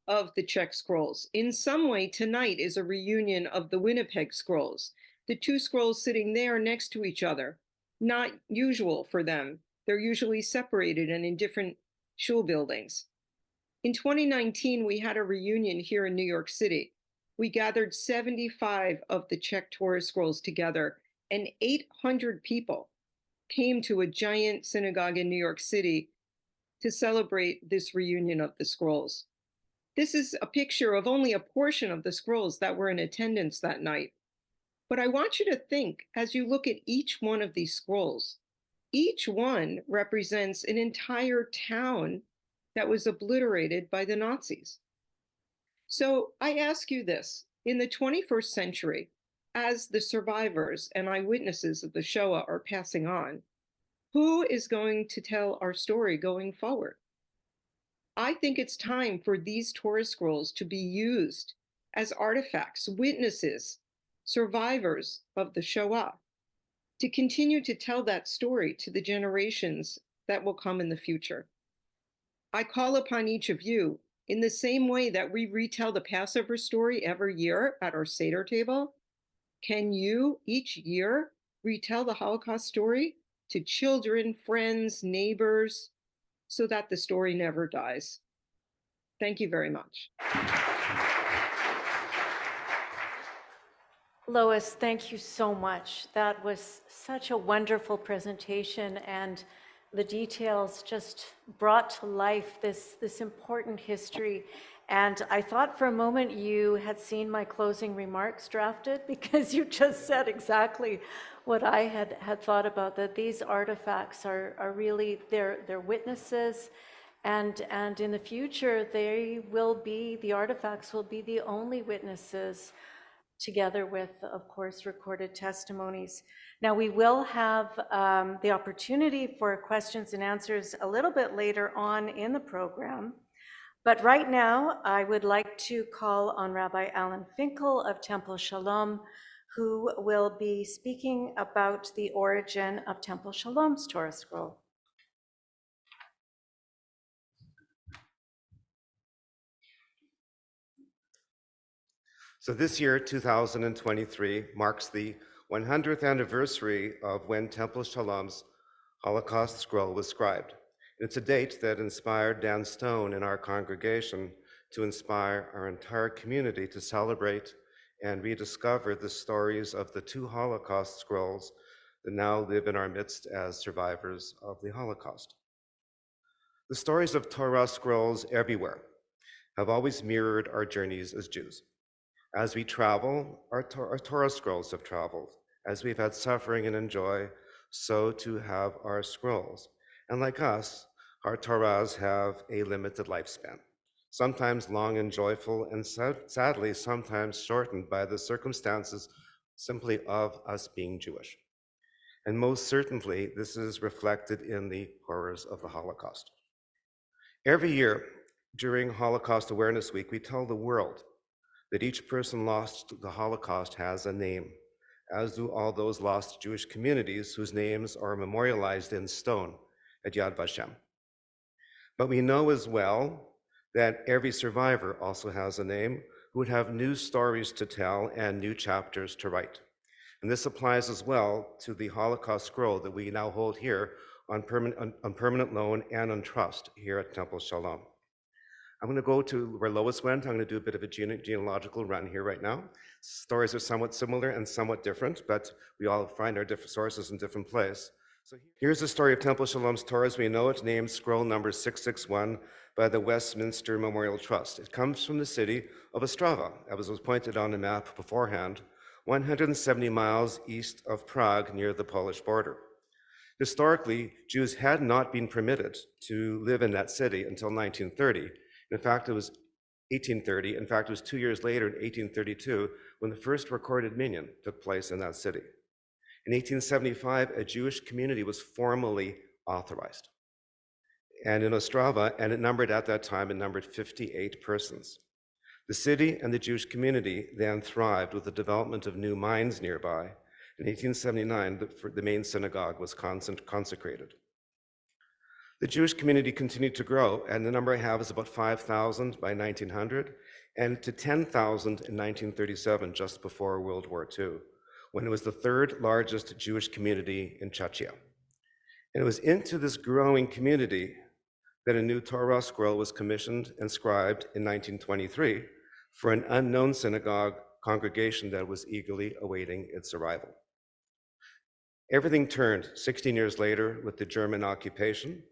of the Czech scrolls. In some way, tonight is a reunion of the Winnipeg scrolls. The 2 scrolls sitting there next to each other. Not usual for them. They're usually separated and in different shul buildings. In 2019, we had a reunion here in New York City. We gathered 75 of the Czech Torah scrolls together, and 800 people came to a giant synagogue in New York City to celebrate this reunion of the scrolls. This is a picture of only a portion of the scrolls that were in attendance that night. But I want you to think, as you look at each one of these scrolls, each one represents an entire town that was obliterated by the Nazis. So I ask you this, in the 21st century, as the survivors and eyewitnesses of the Shoah are passing on, who is going to tell our story going forward? I think it's time for these Torah scrolls to be used as artifacts, witnesses, survivors of the Shoah, to continue to tell that story to the generations that will come in the future. I call upon each of you, in the same way that we retell the Passover story every year at our Seder table, can you each year retell the Holocaust story to children, friends, neighbors, so that the story never dies. Thank you very much. Lois, thank you so much. That was such a wonderful presentation, and the details just brought to life this important history. And I thought for a moment you had seen my closing remarks drafted, because you just said exactly what I had thought about, that these artifacts are really, they're witnesses, and in the future, the artifacts will be the only witnesses, together with, of course, recorded testimonies. Now, we will have the opportunity for questions and answers a little bit later on in the program. But right now, I would like to call on Rabbi Alan Finkel of Temple Shalom, who will be speaking about the origin of Temple Shalom's Torah scroll. So this year, 2023, marks the 100th anniversary of when Temple Shalom's Holocaust scroll was scribed. It's a date that inspired Dan Stone in our congregation to inspire our entire community to celebrate and rediscover the stories of the two Holocaust scrolls that now live in our midst as survivors of the Holocaust. The stories of Torah scrolls everywhere have always mirrored our journeys as Jews. As we travel, our Torah scrolls have traveled. As we've had suffering and joy, so too have our scrolls. And like us, our Torahs have a limited lifespan, sometimes long and joyful, and sadly, sometimes shortened by the circumstances simply of us being Jewish. And most certainly, this is reflected in the horrors of the Holocaust. Every year, during Holocaust Awareness Week, we tell the world that each person lost to the Holocaust has a name, as do all those lost Jewish communities whose names are memorialized in stone at Yad Vashem. But we know as well that every survivor also has a name who would have new stories to tell and new chapters to write. And this applies as well to the Holocaust scroll that we now hold here on permanent loan and on trust here at Temple Shalom. I'm going to go to where Lois went. I'm going to do a bit of a genealogical run here right now. Stories are somewhat similar and somewhat different, but we all find our different sources in different places. So here's the story of Temple Shalom's Torah as we know it, named scroll number 661 by the Westminster Memorial Trust. It comes from the city of Ostrava, as was pointed on the map beforehand, 170 miles east of Prague near the Polish border. Historically, Jews had not been permitted to live in that city until 1930. In fact, it was 1830. In fact, it was 2 years later, in 1832, when the first recorded minyan took place in that city. In 1875, a Jewish community was formally authorized. And in Ostrava, and it numbered at that time, it numbered 58 persons. The city and the Jewish community then thrived with the development of new mines nearby. In 1879, the main synagogue was consecrated. The Jewish community continued to grow, and the number I have is about 5,000 by 1900, and to 10,000 in 1937, just before World War II, when it was the third largest Jewish community in Czechia. And it was into this growing community that a new Torah scroll was commissioned and scribed in 1923 for an unknown synagogue congregation that was eagerly awaiting its arrival. Everything turned 16 years later with the German occupation.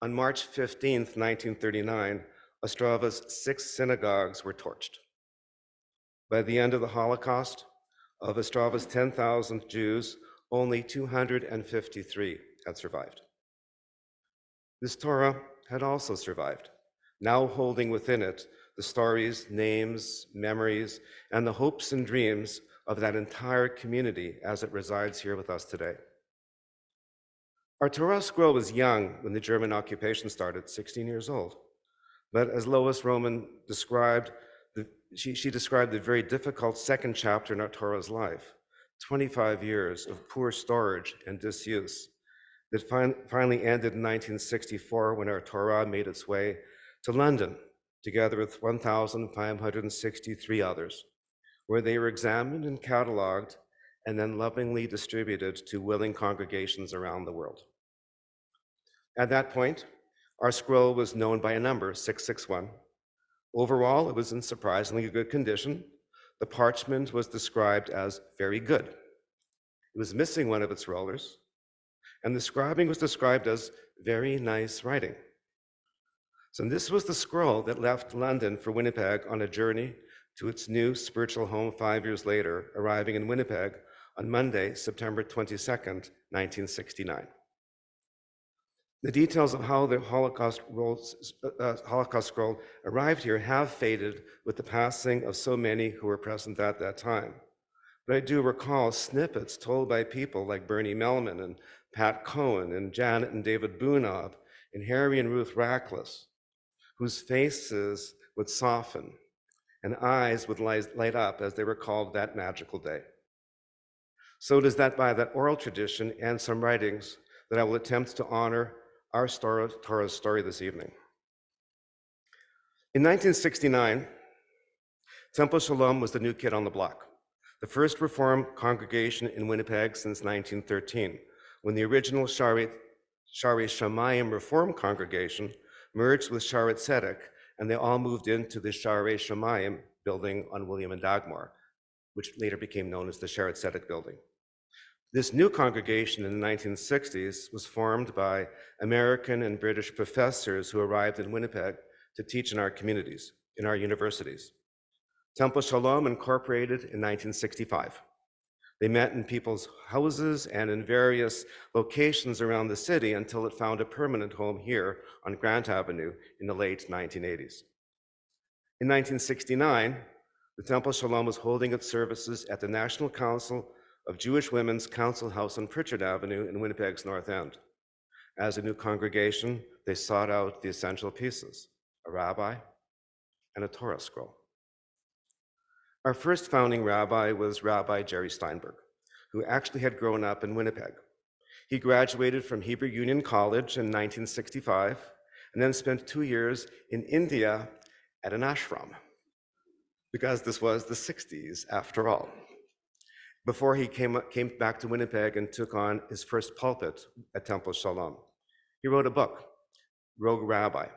On March 15th, 1939, Ostrava's 6 synagogues were torched. By the end of the Holocaust, of Ostrava's 10,000 Jews, only 253 had survived. This Torah had also survived, now holding within it the stories, names, memories, and the hopes and dreams of that entire community as it resides here with us today. Our Torah scroll was young when the German occupation started, 16 years old. But as Lois Roman described, she described the very difficult second chapter in our Torah's life, 25 years of poor storage and disuse that finally ended in 1964 when our Torah made its way to London, together with 1,563 others, where they were examined and cataloged and then lovingly distributed to willing congregations around the world. At that point, Our scroll was known by a number, 661. Overall, it was in surprisingly good condition. The parchment was described as very good. It was missing one of its rollers, and the scribing was described as very nice writing. So this was the scroll that left London for Winnipeg on a journey to its new spiritual home 5 years later, arriving in Winnipeg on Monday, September 22nd, 1969. The details of how the Holocaust scroll arrived here have faded with the passing of so many who were present at that time. But I do recall snippets told by people like Bernie Mellman and Pat Cohen and Janet and David Bunov and Harry and Ruth Rackless, whose faces would soften and eyes would light up as they recalled that magical day. So it is that by that oral tradition and some writings that I will attempt to honor our Torah's story this evening. In 1969, Temple Shalom was the new kid on the block, the first Reform congregation in Winnipeg since 1913, when the original Shari Shamayim Reform congregation merged with Sharet Tzedek, and they all moved into the Shari Shamayim building on William and Dagmar, which later became known as the Sharet Tzedek building. This new congregation in the 1960s was formed by American and British professors who arrived in Winnipeg to teach in our communities, in our universities. Temple Shalom incorporated in 1965. They met in people's houses and in various locations around the city until it found a permanent home here on Grant Avenue in the late 1980s. In 1969, the Temple Shalom was holding its services at the National Council of Jewish Women's Council House on Pritchard Avenue in Winnipeg's North End. As a new congregation, they sought out the essential pieces, a rabbi and a Torah scroll. Our first founding rabbi was Rabbi Jerry Steinberg, who actually had grown up in Winnipeg. He graduated from Hebrew Union College in 1965 and then spent 2 years in India at an ashram, because this was the 60s after all, before he came back to Winnipeg and took on his first pulpit at Temple Shalom. He wrote a book, Rogue Rabbi,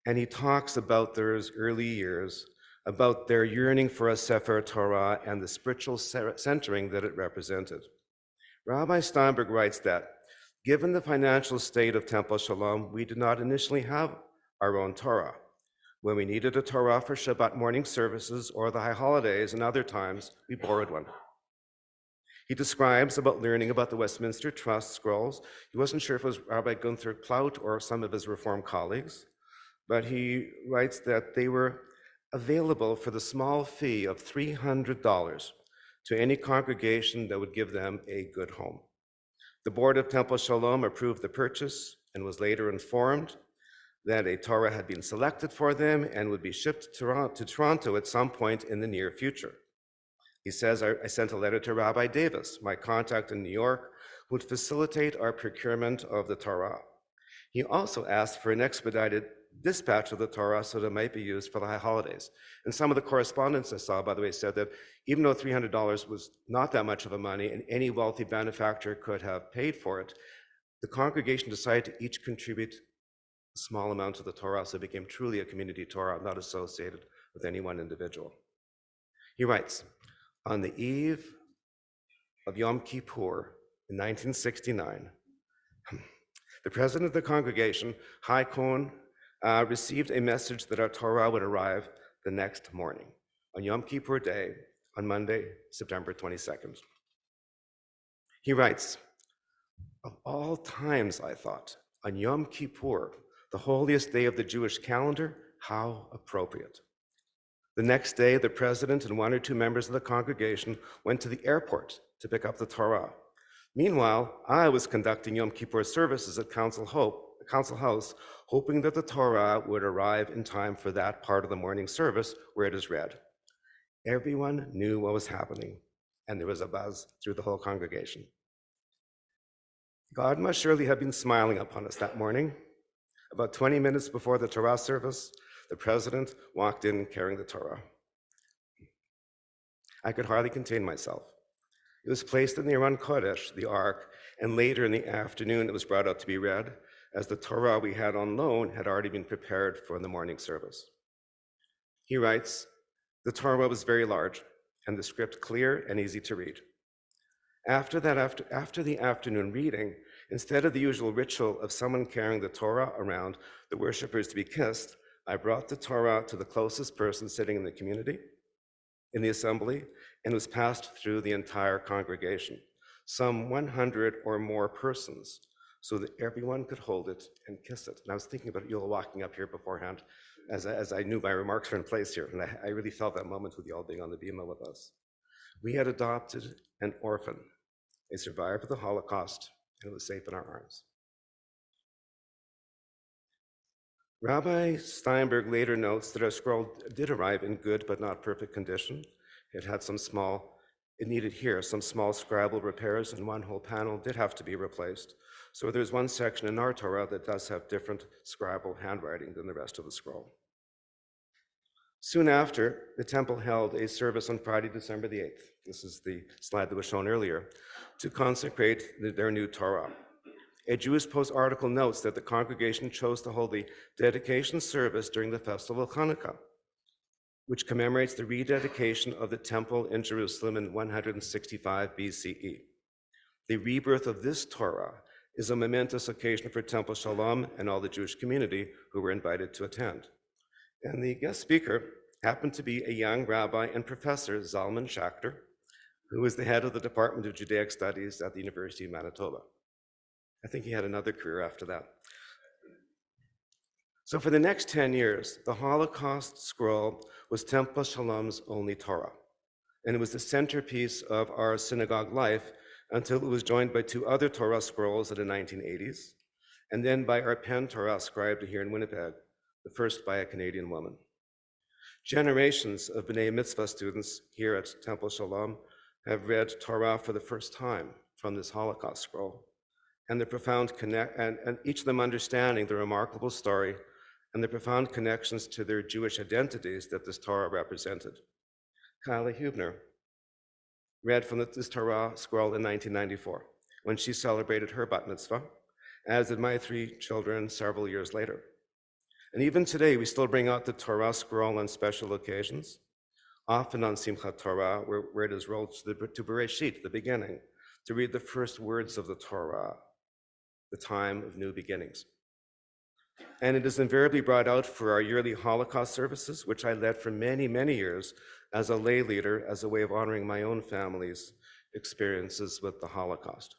and he talks about those early years, about their yearning for a Sefer Torah and the spiritual centering that it represented. Rabbi Steinberg writes that, given the financial state of Temple Shalom, we did not initially have our own Torah. When we needed a Torah for Shabbat morning services or the high holidays and other times, we borrowed one. He describes about learning about the Westminster Trust scrolls. He wasn't sure if it was Rabbi Gunther Plaut or some of his Reform colleagues, but he writes that they were available for the small fee of $300 to any congregation that would give them a good home. The board of Temple Shalom approved the purchase and was later informed that a Torah had been selected for them and would be shipped to Toronto at some point in the near future. He says, I sent a letter to Rabbi Davis, my contact in New York, who would facilitate our procurement of the Torah. He also asked for an expedited dispatch of the Torah so that it might be used for the high holidays. And some of the correspondence I saw, by the way, said that even though $300 was not that much of a money and any wealthy benefactor could have paid for it, the congregation decided to each contribute a small amount of the Torah, so it became truly a community Torah, not associated with any one individual. He writes, on the eve of Yom Kippur in 1969, the president of the congregation, Hai Cohen, received a message that our Torah would arrive the next morning, on Yom Kippur Day, on Monday, September 22nd. He writes, of all times, I thought, on Yom Kippur, the holiest day of the Jewish calendar, how appropriate. The next day, the president and 1 or 2 members of the congregation went to the airport to pick up the Torah. Meanwhile, I was conducting Yom Kippur services at Council House, hoping that the Torah would arrive in time for that part of the morning service where it is read. Everyone knew what was happening, and there was a buzz through the whole congregation. God must surely have been smiling upon us that morning. About 20 minutes before the Torah service, the president walked in carrying the Torah. I could hardly contain myself. It was placed in the Aron Kodesh, the Ark, and later in the afternoon it was brought out to be read. as the Torah we had on loan had already been prepared for the morning service. He writes, "The Torah was very large and the script clear and easy to read. After the afternoon reading, instead of the usual ritual of someone carrying the Torah around the worshipers to be kissed, I brought the Torah to the closest person sitting in the community, in the assembly, and was passed through the entire congregation, some 100 or more persons, so that everyone could hold it and kiss it." And I was thinking about you all walking up here beforehand as I knew my remarks were in place here, and I really felt that moment with you all being on the bima with us. We had adopted an orphan, a survivor of the Holocaust, and it was safe in our arms. Rabbi Steinberg later notes that our scroll did arrive in good but not perfect condition. It needed here some small scribal repairs, and one whole panel did have to be replaced. So there's one section in our Torah that does have different scribal handwriting than the rest of the scroll. Soon after, the temple held a service on Friday, December the 8th. This is the slide that was shown earlier, to consecrate their new Torah. A Jewish Post article notes that the congregation chose to hold the dedication service during the festival of Hanukkah, which commemorates the rededication of the temple in Jerusalem in 165 BCE. The rebirth of this Torah is a momentous occasion for Temple Shalom and all the Jewish community who were invited to attend. And the guest speaker happened to be a young rabbi and professor, Zalman Schachter, who was the head of the Department of Judaic Studies at the University of Manitoba. I think he had another career after that. So for the next 10 years, the Holocaust scroll was Temple Shalom's only Torah, and it was the centerpiece of our synagogue life until it was joined by two other Torah scrolls in the 1980s, and then by our pen Torah scribed here in Winnipeg, the first by a Canadian woman. Generations of B'nai Mitzvah students here at Temple Shalom have read Torah for the first time from this Holocaust scroll, and the profound and each of them understanding the remarkable story and the profound connections to their Jewish identities that this Torah represented. Kyla Hubner read from this Torah scroll in 1994, when she celebrated her bat mitzvah, as did my three children several years later. And even today, we still bring out the Torah scroll on special occasions, often on Simchat Torah, where it is rolled to Bereshit, the beginning, to read the first words of the Torah, the time of new beginnings. And it is invariably brought out for our yearly Holocaust services, which I led for many, many years as a lay leader, as a way of honoring my own family's experiences with the Holocaust.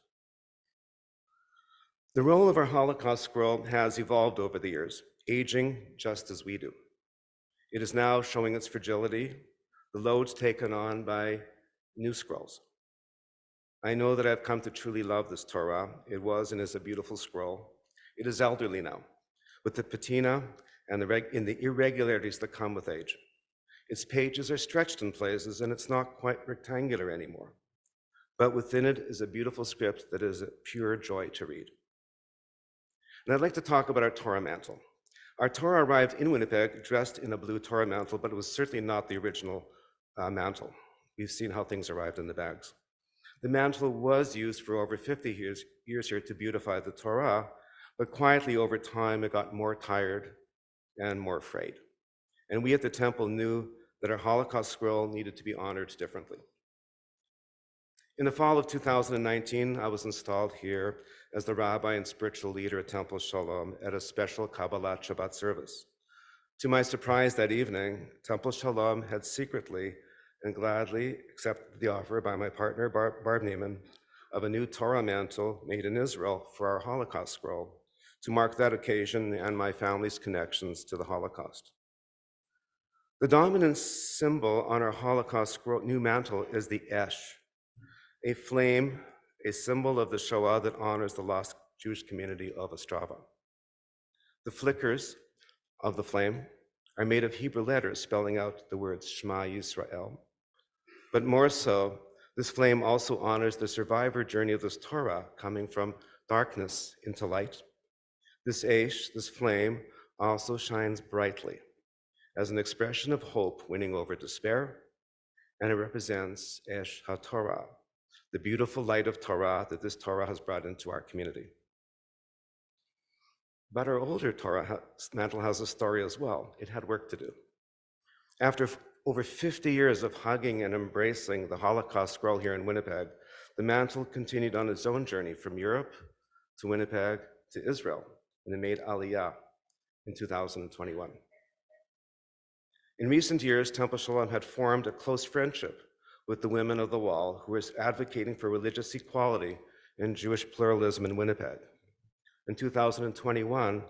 The role of our Holocaust scroll has evolved over the years, aging just as we do. It is now showing its fragility, the loads taken on by new scrolls. I know that I've come to truly love this Torah. It was and is a beautiful scroll. It is elderly now, with the patina and the irregularities that come with age. Its pages are stretched in places, and it's not quite rectangular anymore. But within it is a beautiful script that is a pure joy to read. And I'd like to talk about our Torah mantle. Our Torah arrived in Winnipeg dressed in a blue Torah mantle, but it was certainly not the original mantle. We've seen how things arrived in the bags. The mantle was used for over 50 years here to beautify the Torah, but quietly over time it got more tired and more frayed. And we at the temple knew that our Holocaust scroll needed to be honored differently. In the fall of 2019, I was installed here as the rabbi and spiritual leader at Temple Shalom at a special Kabbalat Shabbat service. To my surprise that evening, Temple Shalom had secretly and gladly accepted the offer by my partner, Barb Neiman, of a new Torah mantle made in Israel for our Holocaust scroll to mark that occasion and my family's connections to the Holocaust. The dominant symbol on our Holocaust scroll, new mantle is the Esh, a flame, a symbol of the Shoah that honors the lost Jewish community of Ostrava. The flickers of the flame are made of Hebrew letters spelling out the words Shema Yisrael. But more so, this flame also honors the survivor journey of this Torah coming from darkness into light. This Eish, this flame, also shines brightly as an expression of hope winning over despair, and it represents Eish HaTorah, the beautiful light of Torah that this Torah has brought into our community. But our older Torah mantle has a story as well. It had work to do. After over 50 years of hugging and embracing the Holocaust scroll here in Winnipeg, the mantle continued on its own journey from Europe to Winnipeg to Israel, and it made Aliyah in 2021. In recent years, Temple Shalom had formed a close friendship with the women of the Wall who were advocating for religious equality and Jewish pluralism in Winnipeg. In 2021,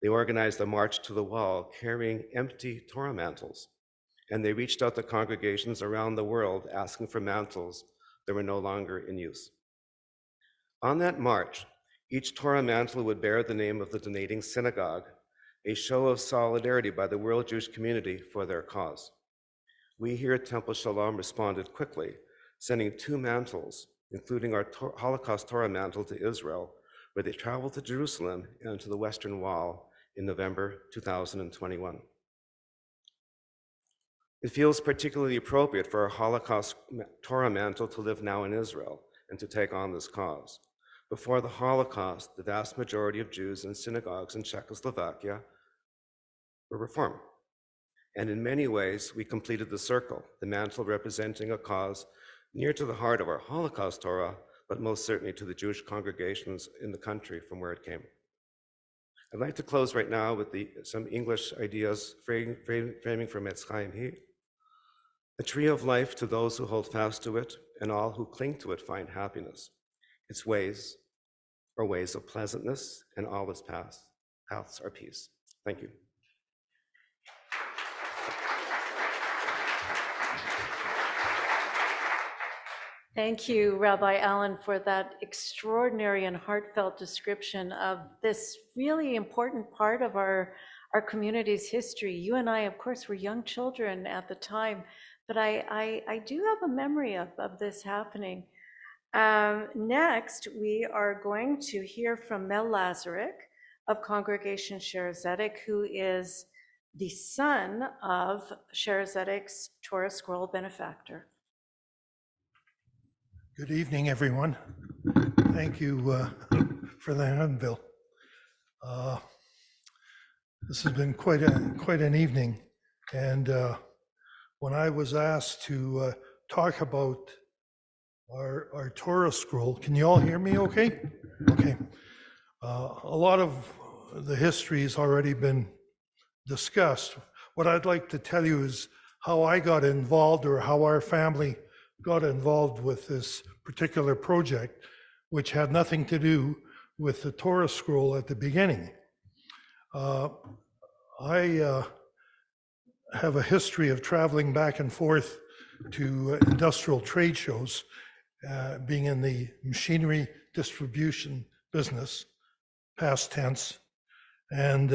they organized a march to the Wall carrying empty Torah mantles, and they reached out to congregations around the world asking for mantles that were no longer in use. On that march, each Torah mantle would bear the name of the donating synagogue, a show of solidarity by the world Jewish community for their cause. We here at Temple Shalom responded quickly, sending 2 mantles, including our Holocaust Torah mantle to Israel, where they traveled to Jerusalem and to the Western Wall in November 2021. It feels particularly appropriate for our Holocaust Torah mantle to live now in Israel and to take on this cause. Before the Holocaust, the vast majority of Jews in synagogues in Czechoslovakia were Reform. And in many ways, we completed the circle, the mantle representing a cause near to the heart of our Holocaust Torah, but most certainly to the Jewish congregations in the country from where it came. I'd like to close right now with some English ideas framing from Etz Chaim He. A tree of life to those who hold fast to it, and all who cling to it find happiness. Its ways are ways of pleasantness, and all its paths are peace. Thank you. Thank you, Rabbi Allen, for that extraordinary and heartfelt description of this really important part of our community's history. You and I, of course, were young children at the time, but I do have a memory of this happening. Next, we are going to hear from Mel Lazarek of Congregation Sher Zedek, who is the son of Sher Zedek's Torah scroll benefactor. Good evening, everyone. Thank you for the handbill. This has been quite an evening, and when I was asked to talk about our Torah scroll, can you all hear me okay? Okay. A lot of the history has already been discussed. What I'd like to tell you is how I got involved, or how our family got involved with this particular project, which had nothing to do with the Torah scroll at the beginning. I have a history of traveling back and forth to industrial trade shows, being in the machinery distribution business, past tense. And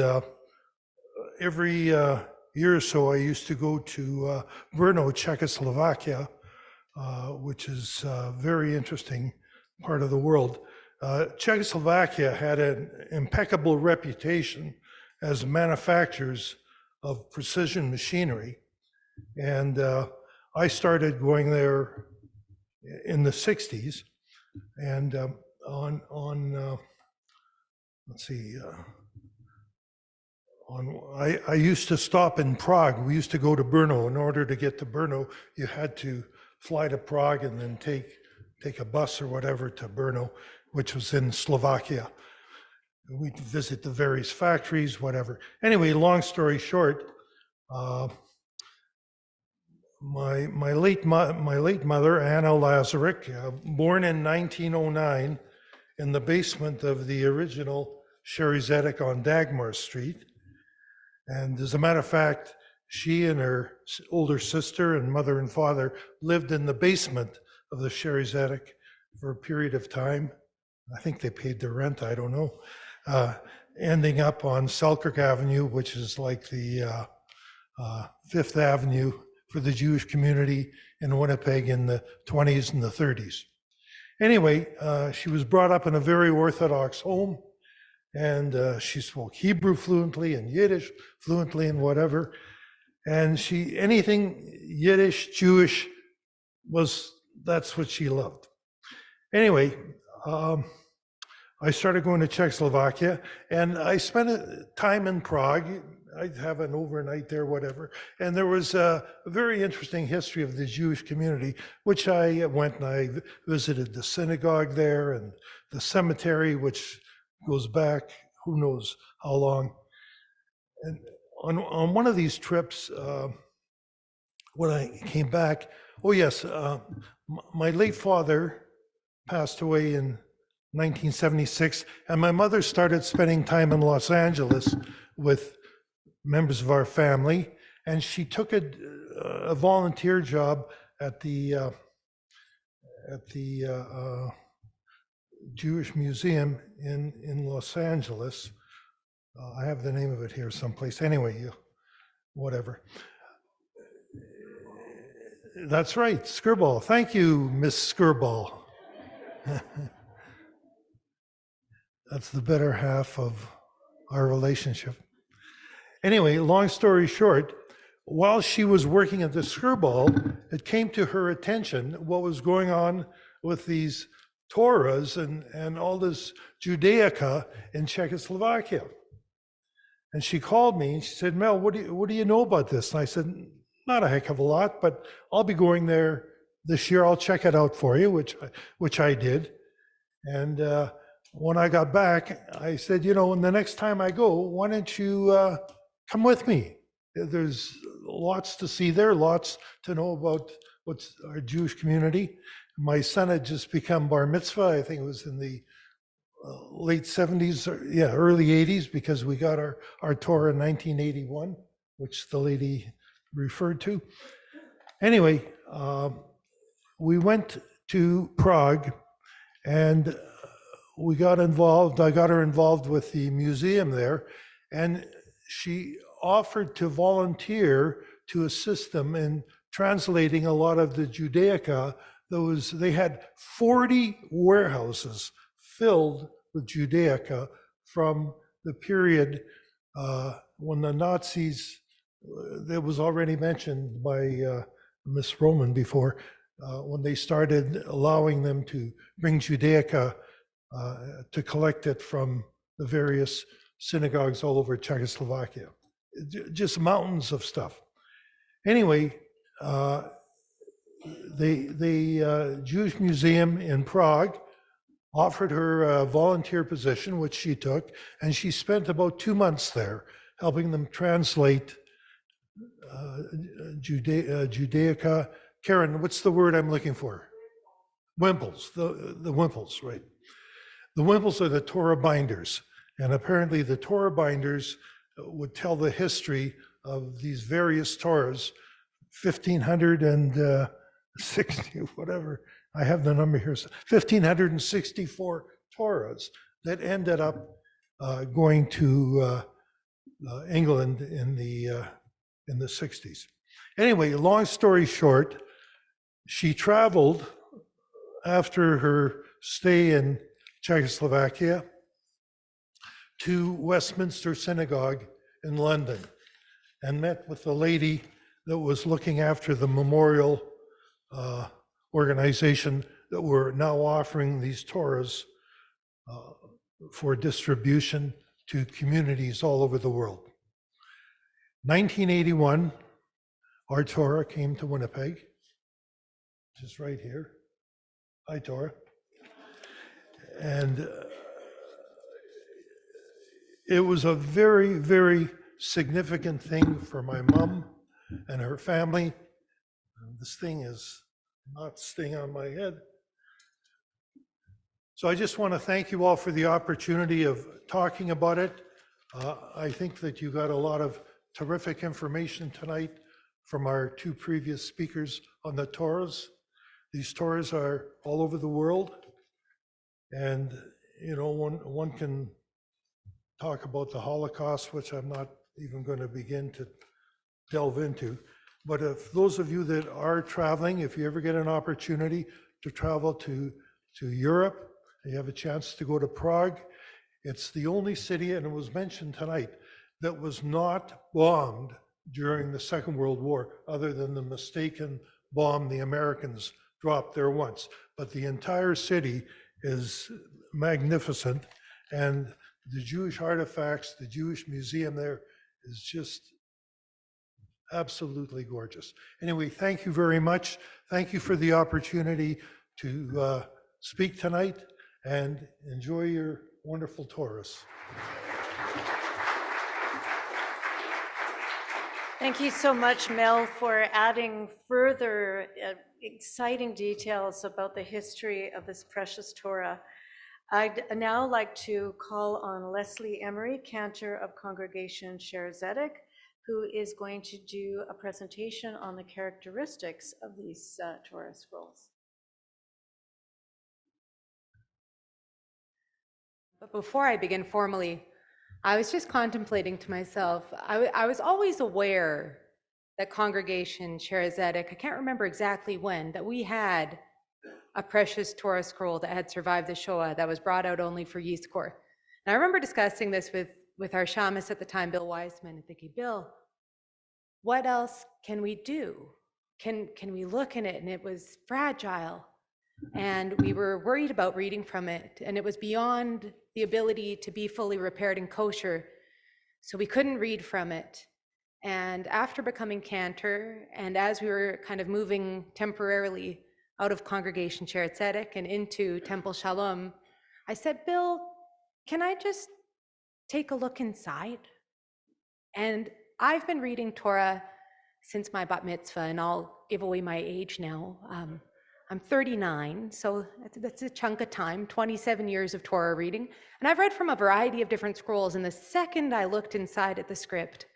every year or so, I used to go to Brno, Czechoslovakia, which is a very interesting part of the world. Czechoslovakia had an impeccable reputation as manufacturers of precision machinery. And I started going there in the 60s. And I used to stop in Prague. We used to go to Brno. In order to get to Brno, you had to fly to Prague and then take a bus or whatever to Brno, which was in Slovakia. We'd visit the various factories, whatever. Anyway, long story short, my late mother, Anna Lazarek, born in 1909 in the basement of the original Sher Zedek on Dagmar Street. And as a matter of fact, she and her older sister and mother and father lived in the basement of the Sher Zedek for a period of time. I think they paid their rent, I don't know. Ending up on Selkirk Avenue, which is like the Fifth Avenue for the Jewish community in Winnipeg in the 20s and the 30s. Anyway, she was brought up in a very Orthodox home, and she spoke Hebrew fluently and Yiddish fluently and whatever. And anything Yiddish, Jewish, that's what she loved. Anyway, I started going to Czechoslovakia, and I spent time in Prague. I'd have an overnight there, whatever. And there was a very interesting history of the Jewish community, which I went and I visited the synagogue there and the cemetery, which goes back who knows how long. And on one of these trips, when I came back, oh yes, my late father passed away in 1976, and my mother started spending time in Los Angeles with members of our family, and she took a volunteer job at the Jewish Museum in Los Angeles. I have the name of it here someplace. Anyway, whatever. That's right, Skirball. Thank you, Miss Skirball. That's the better half of our relationship. Anyway, long story short, while she was working at the Skirball, it came to her attention what was going on with these Torahs and all this Judaica in Czechoslovakia. And she called me and she said, Mel, what do you know about this? And I said, not a heck of a lot, but I'll be going there this year. I'll check it out for you, which I did. And when I got back, I said, and the next time I go, why don't you come with me? There's lots to see there, lots to know about what's our Jewish community. My son had just become bar mitzvah. I think it was in the late 70s, early 80s, because we got our Torah in 1981, which the lady referred to. Anyway, we went to Prague, and we got involved. I got her involved with the museum there, and she offered to volunteer to assist them in translating a lot of the Judaica. They had 40 warehouses filled with Judaica from the period when the Nazis, that was already mentioned by Miss Roman before, when they started allowing them to bring Judaica to collect it from the various synagogues all over Czechoslovakia. Just mountains of stuff. Anyway, the Jewish Museum in Prague offered her a volunteer position, which she took, and she spent about 2 months there helping them translate Judaica. Karen, what's the word I'm looking for? Wimples, the Wimples, right. The Wimples are the Torah binders, and apparently the Torah binders would tell the history of these various Torahs, 1,560, whatever, I have the number here, 1,564 Torahs that ended up going to England in the 60s. Anyway, long story short, she traveled after her stay in Czechoslovakia to Westminster Synagogue in London and met with the lady that was looking after the memorial organization that were now offering these Torahs for distribution to communities all over the world. 1981, our Torah came to Winnipeg, which is right here. Hi, Torah. And it was a very, very significant thing for my mom and her family. This thing is not staying on my head. So I just want to thank you all for the opportunity of talking about it. I think that you got a lot of terrific information tonight from our two previous speakers on the Torahs. These Torahs are all over the world. And, one can talk about the Holocaust, which I'm not even going to begin to delve into. But if those of you that are traveling, if you ever get an opportunity to travel to Europe, you have a chance to go to Prague, it's the only city, and it was mentioned tonight, that was not bombed during the Second World War, other than the mistaken bomb the Americans dropped there once. But the entire city is magnificent. And the Jewish artifacts, the Jewish museum there is just absolutely gorgeous. Anyway, thank you very much. Thank you for the opportunity to speak tonight, and enjoy your wonderful Taurus. Thank you so much, Mel, for adding further exciting details about the history of this precious Torah. I'd now like to call on Leslie Emery, cantor of Congregation Sher Zedek, who is going to do a presentation on the characteristics of these Torah scrolls. But before I begin formally, I was just contemplating to myself, I was always aware that Congregation Sher Zedek, I can't remember exactly when, that we had a precious Torah scroll that had survived the Shoah that was brought out only for Yizkor. And I remember discussing this with our shamus at the time, Bill Wiseman, and thinking, Bill, what else can we do? Can we look in it? And it was fragile. And we were worried about reading from it. And it was beyond the ability to be fully repaired and kosher. So we couldn't read from it. And after becoming cantor, and as we were kind of moving temporarily out of Congregation Sher Tzedek and into Temple Shalom, I said, Bill, can I just take a look inside? And I've been reading Torah since my bat mitzvah, and I'll give away my age now. I'm 39, so that's a chunk of time, 27 years of Torah reading. And I've read from a variety of different scrolls, and the second I looked inside at the script,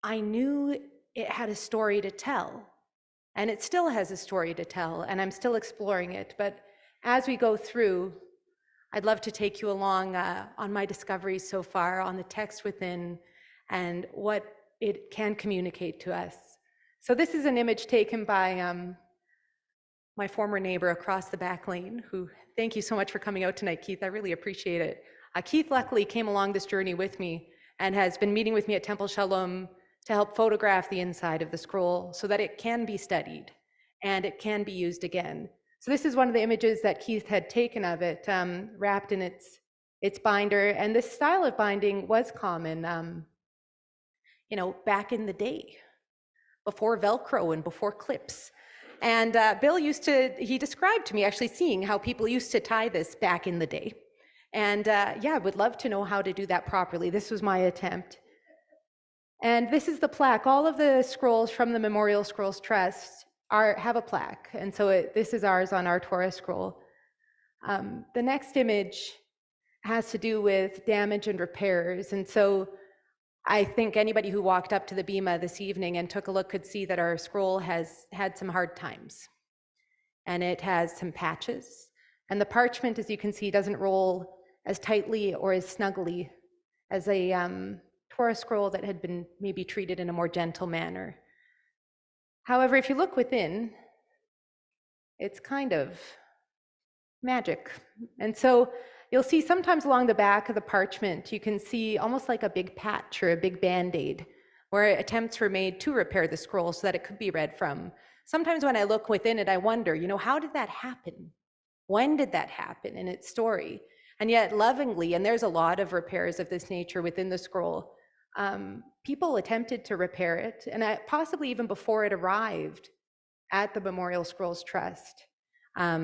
I knew it had a story to tell. And it still has a story to tell, and I'm still exploring it. But as we go through, I'd love to take you along on my discoveries so far, on the text within, and what it can communicate to us. So this is an image taken by my former neighbor across the back lane, who, thank you so much for coming out tonight, Keith. I really appreciate it. Keith luckily came along this journey with me and has been meeting with me at Temple Shalom to help photograph the inside of the scroll so that it can be studied and it can be used again. So this is one of the images that Keith had taken of it, wrapped in its binder. And this style of binding was common, back in the day, before Velcro and before clips. And Bill he described to me actually seeing how people used to tie this back in the day. And I would love to know how to do that properly. This was my attempt. And this is the plaque. All of the scrolls from the Memorial Scrolls Trust have a plaque. And so this is ours on our Torah scroll. The next image has to do with damage and repairs. And so I think anybody who walked up to the bima this evening and took a look could see that our scroll has had some hard times. And it has some patches. And the parchment, as you can see, doesn't roll as tightly or as snugly as a Torah scroll that had been maybe treated in a more gentle manner. However, if you look within, it's kind of magic. And so you'll see sometimes along the back of the parchment, you can see almost like a big patch or a big Band-Aid, where attempts were made to repair the scroll so that it could be read from. Sometimes when I look within it, I wonder, how did that happen? When did that happen in its story? And yet lovingly, and there's a lot of repairs of this nature within the scroll, people attempted to repair it, and possibly even before it arrived at the Memorial Scrolls Trust,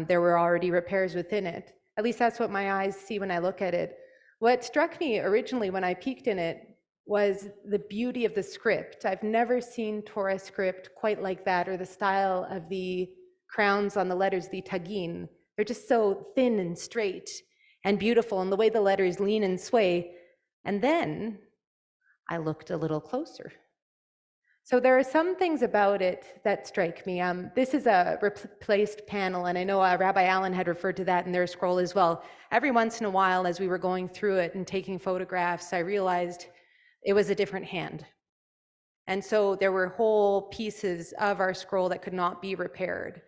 there were already repairs within it. At least that's what my eyes see when I look at it. What struck me originally when I peeked in it was the beauty of the script. I've never seen Torah script quite like that, or the style of the crowns on the letters, the tagin. They're just so thin and straight and beautiful, and the way the letters lean and sway. And then I looked a little closer. So there are some things about it that strike me. This is a replaced panel, and I know Rabbi Allen had referred to that in their scroll as well. Every once in a while, as we were going through it and taking photographs, I realized it was a different hand. And so there were whole pieces of our scroll that could not be repaired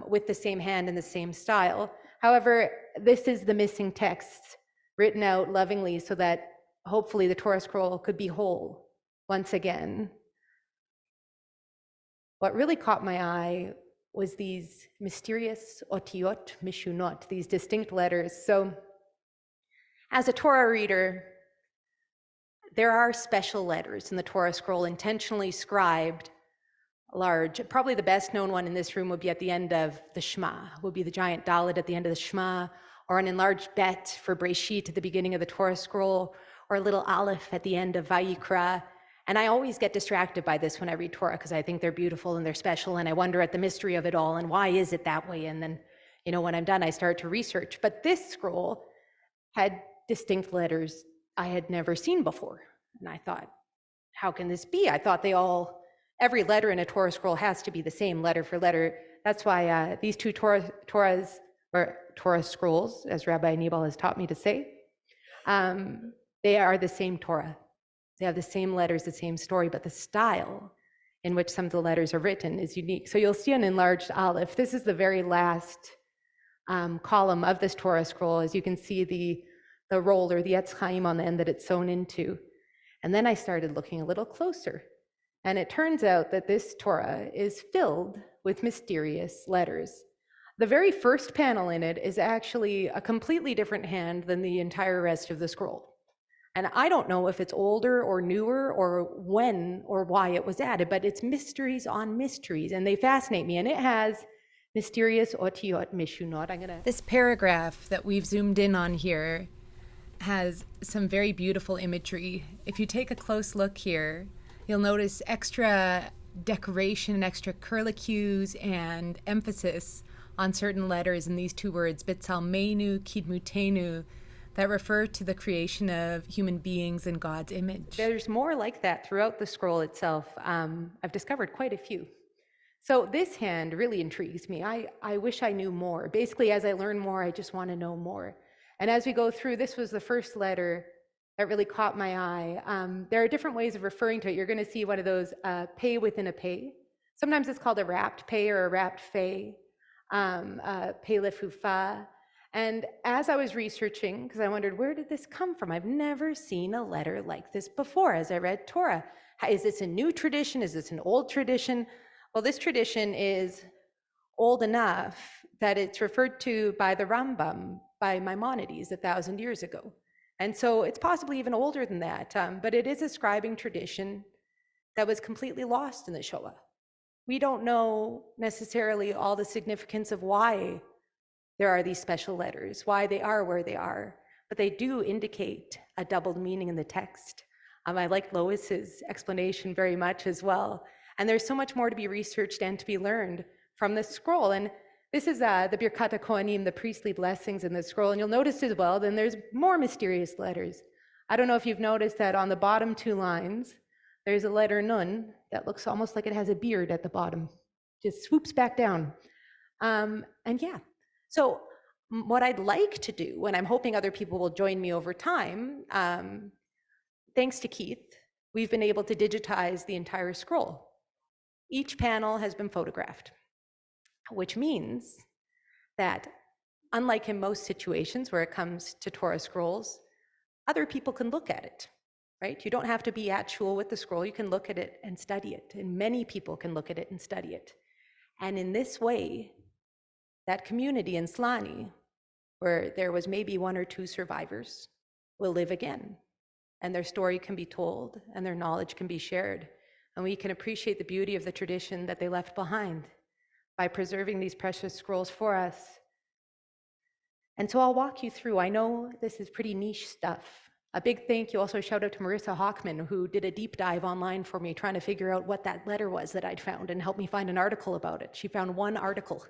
with the same hand and the same style. However, this is the missing text written out lovingly so that hopefully the Torah scroll could be whole once again. What really caught my eye was these mysterious otiot mishunot, these distinct letters. So as a Torah reader, there are special letters in the Torah scroll intentionally scribed large. Probably the best known one in this room would be at the end of the Shema, would be the giant Dalet at the end of the Shema, or an enlarged bet for Breshit at the beginning of the Torah scroll, or a little Aleph at the end of Vayikra. And I always get distracted by this when I read Torah because I think they're beautiful and they're special, and I wonder at the mystery of it all and why is it that way? And then, when I'm done, I start to research. But this scroll had distinct letters I had never seen before. And I thought, how can this be? I thought every letter in a Torah scroll has to be the same letter for letter. That's why these two Torah scrolls, as Rabbi Nibal has taught me to say, they are the same Torah. They have the same letters, the same story, but the style in which some of the letters are written is unique. So you'll see an enlarged Aleph. This is the very last column of this Torah scroll. As you can see, the roll or the Etz Chaim on the end that it's sewn into. And then I started looking a little closer. And it turns out that this Torah is filled with mysterious letters. The very first panel in it is actually a completely different hand than the entire rest of the scroll. And I don't know if it's older or newer or when or why it was added, but it's mysteries on mysteries, and they fascinate me. And it has mysterious otiot mishunot. This paragraph that we've zoomed in on here has some very beautiful imagery. If you take a close look here, you'll notice extra decoration, extra curlicues, and emphasis on certain letters in these two words, B'Tsalmeinu Kidmutenu, that refer to the creation of human beings in God's image. There's more like that throughout the scroll itself. I've discovered quite a few. So this hand really intrigues me. I wish I knew more. Basically, as I learn more, I just want to know more. And as we go through, this was the first letter that really caught my eye. There are different ways of referring to it. You're going to see one of those pei within a pei. Sometimes it's called a wrapped pei or a wrapped fei, pei lefufa. And as I was researching, because I wondered, where did this come from? I've never seen a letter like this before as I read Torah. Is this a new tradition? Is this an old tradition? Well, this tradition is old enough that it's referred to by the Rambam, by Maimonides 1,000 years ago. And so it's possibly even older than that, but it is a scribing tradition that was completely lost in the Shoah. We don't know necessarily all the significance of why there are these special letters, why they are where they are, but they do indicate a doubled meaning in the text. I like Lois's explanation very much as well. And there's so much more to be researched and to be learned from this scroll. And this is the Birkat HaKohanim, the priestly blessings in the scroll. And you'll notice as well, then there's more mysterious letters. I don't know if you've noticed that on the bottom two lines, there's a letter Nun that looks almost like it has a beard at the bottom, just swoops back down. So what I'd like to do, and I'm hoping other people will join me over time, thanks to Keith, we've been able to digitize the entire scroll. Each panel has been photographed, which means that unlike in most situations where it comes to Torah scrolls, other people can look at it, right? You don't have to be at shul with the scroll. You can look at it and study it, and many people can look at it and study it. And in this way, that community in Slani, where there was maybe one or two survivors, will live again. And their story can be told, and their knowledge can be shared. And we can appreciate the beauty of the tradition that they left behind by preserving these precious scrolls for us. And so I'll walk you through. I know this is pretty niche stuff. A big thank you, also shout out to Marissa Hockman, who did a deep dive online for me, trying to figure out what that letter was that I'd found and helped me find an article about it. She found one article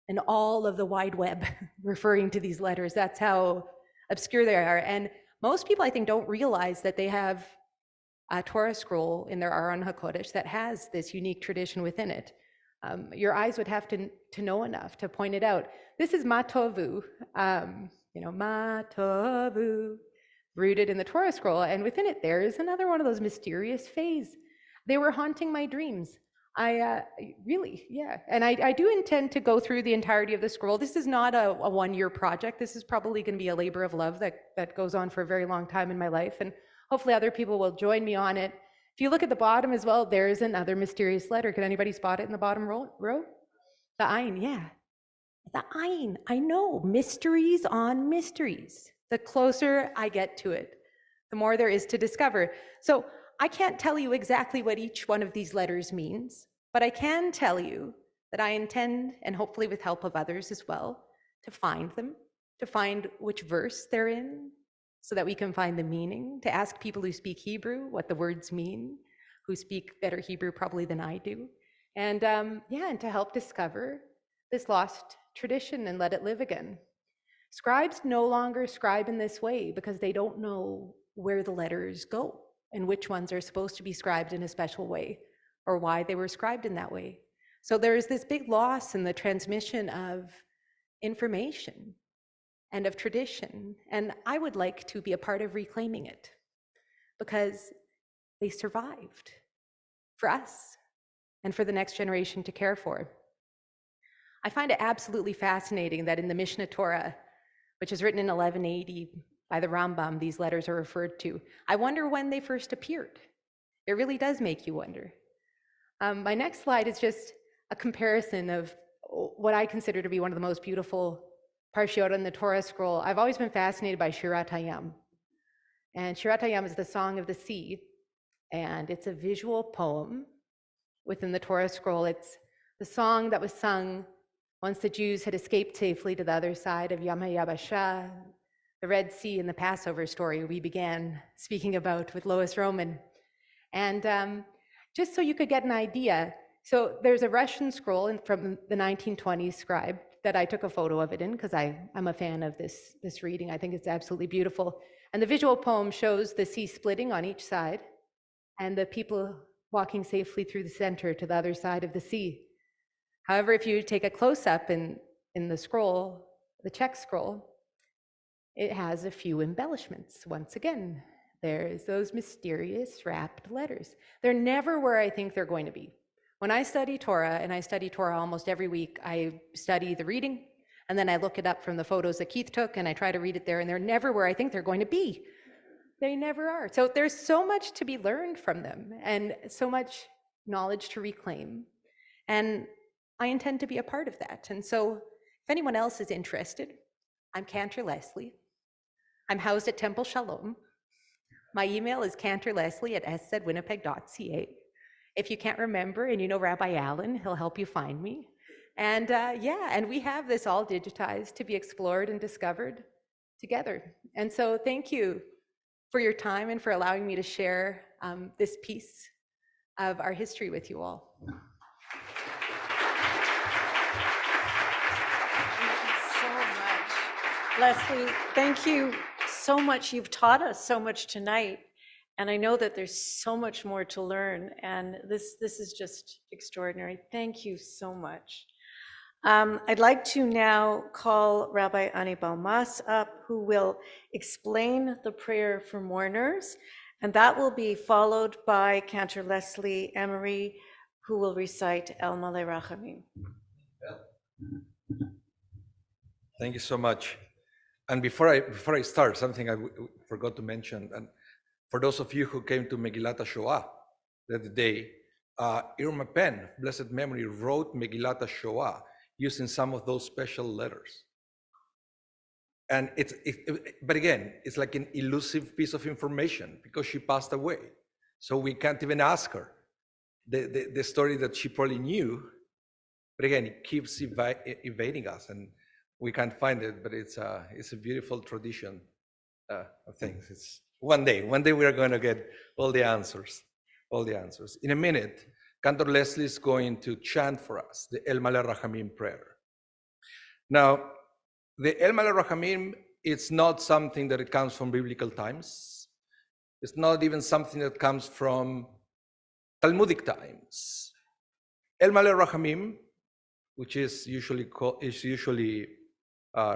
in all of the wide web referring to these letters. That's how obscure they are. And most people, I think, don't realize that they have a Torah scroll in their Aron HaKodesh that has this unique tradition within it. Your eyes would have to know enough to point it out. This is Matovu, Matovu, rooted in the Torah scroll. And within it, there is another one of those mysterious fays. They were haunting my dreams. Really. And I do intend to go through the entirety of the scroll. This is not a one-year project. This is probably going to be a labor of love that goes on for a very long time in my life. And hopefully other people will join me on it. If you look at the bottom as well, there's another mysterious letter. Can anybody spot it in the bottom row? The Ein, yeah. The Ein, I know, mysteries on mysteries. The closer I get to it, the more there is to discover. So I can't tell you exactly what each one of these letters means, but I can tell you that I intend, and hopefully with help of others as well, to find them, to find which verse they're in, so that we can find the meaning, to ask people who speak Hebrew what the words mean, who speak better Hebrew probably than I do, and and to help discover this lost tradition and let it live again. Scribes no longer scribe in this way because they don't know where the letters go and which ones are supposed to be scribed in a special way or why they were scribed in that way. So there's this big loss in the transmission of information and of tradition, and I would like to be a part of reclaiming it because they survived for us and for the next generation to care for. I find it absolutely fascinating that in the Mishnah Torah, which is written in 1180 by the Rambam, these letters are referred to. I wonder when they first appeared. It really does make you wonder. My next slide is just a comparison of what I consider to be one of the most beautiful parshiot in the Torah scroll. I've always been fascinated by Shirat Hayam. And Shirat Hayam is the Song of the Sea, and it's a visual poem within the Torah scroll. It's the song that was sung once the Jews had escaped safely to the other side of Yam HaYabashah, the Red Sea, and the Passover story we began speaking about with Lois Roman. And just so you could get an idea, so there's a Russian scroll from the 1920s scribe that I took a photo of it in because I'm a fan of this reading. I think it's absolutely beautiful. And the visual poem shows the sea splitting on each side and the people walking safely through the center to the other side of the sea. However, if you take a close-up in the scroll, the Czech scroll, it has a few embellishments. Once again, there's those mysterious wrapped letters. They're never where I think they're going to be. When I study Torah, and I study Torah almost every week, I study the reading, and then I look it up from the photos that Keith took, and I try to read it there, and they're never where I think they're going to be. They never are. So there's so much to be learned from them, and so much knowledge to reclaim. And I intend to be a part of that. And so if anyone else is interested, I'm Cantor Leslie. I'm housed at Temple Shalom. My email is cantorleslie@szwinnipeg.ca. If you can't remember and you know Rabbi Allen, he'll help you find me. And and we have this all digitized to be explored and discovered together. And so thank you for your time and for allowing me to share this piece of our history with you all. Leslie, thank you so much. You've taught us so much tonight, and I know that there's so much more to learn, and this is just extraordinary. Thank you so much. I'd like to now call Rabbi Ani Balmas up, who will explain the prayer for mourners, and that will be followed by Cantor Leslie Emery, who will recite El Malei Rachamim. Thank you so much. And before I start, something I forgot to mention, and for those of you who came to Megillat HaShoah that day, Irma Penn, blessed memory, wrote Megillat HaShoah using some of those special letters. And but again, it's like an elusive piece of information because she passed away. So we can't even ask her the story that she probably knew. But again, it keeps evading us, and we can't find it, but it's a beautiful tradition of things. It's one day we are going to get all the answers. In a minute, Cantor Leslie is going to chant for us the El Malei Rachamim prayer. Now, the El Malei Rachamim, it's not something that it comes from biblical times. It's not even something that comes from Talmudic times. El Malei Rachamim, which is usually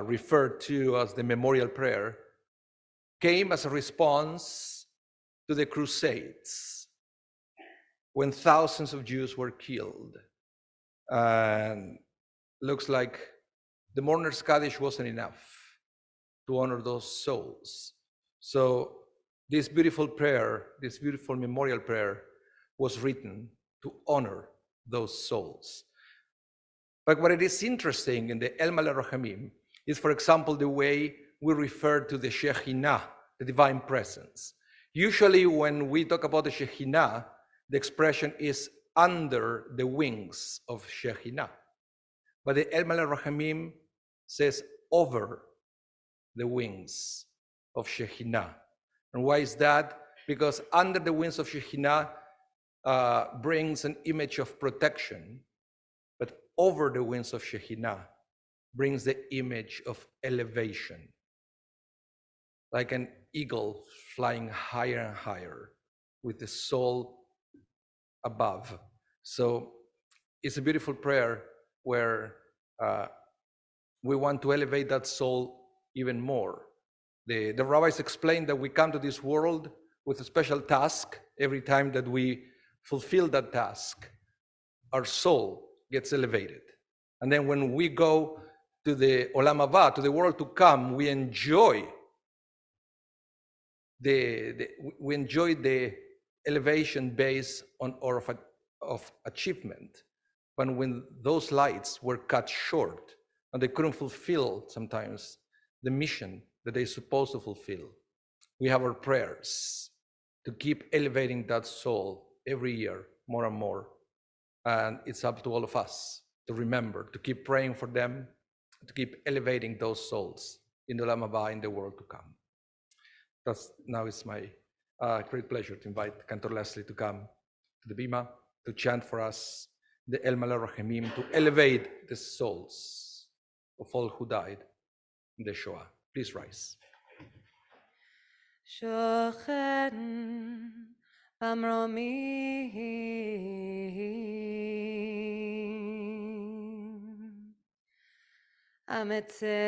referred to as the memorial prayer, came as a response to the Crusades, when thousands of Jews were killed. And looks like the mourner's Kaddish wasn't enough to honor those souls. So this beautiful prayer, this beautiful memorial prayer, was written to honor those souls. But what it is interesting in the El Maleh Rachamim is, for example, the way we refer to the Shekhinah, the divine presence. Usually when we talk about the Shekhinah, the expression is under the wings of Shekhinah. But the El Maleh Rachamim says over the wings of Shekhinah. And why is that? Because under the wings of Shekhinah brings an image of protection, but over the wings of Shekhinah brings the image of elevation, like an eagle flying higher and higher with the soul above. So it's a beautiful prayer where we want to elevate that soul even more. The rabbis explained that we come to this world with a special task. Every time that we fulfill that task, our soul gets elevated. And then when we go to the Olam Haba, to the world to come, we enjoy the elevation based on or of achievement. But when those lights were cut short and they couldn't fulfill sometimes the mission that they're supposed to fulfill, we have our prayers to keep elevating that soul every year more and more. And it's up to all of us to remember, to keep praying for them, to keep elevating those souls in the Olam Haba, in the world to come. Now it's my great pleasure to invite Cantor Leslie to come to the Bima to chant for us the El Maleh Rachamim, to elevate the souls of all who died in the Shoah. Please rise. Shochen Bamromim Ametze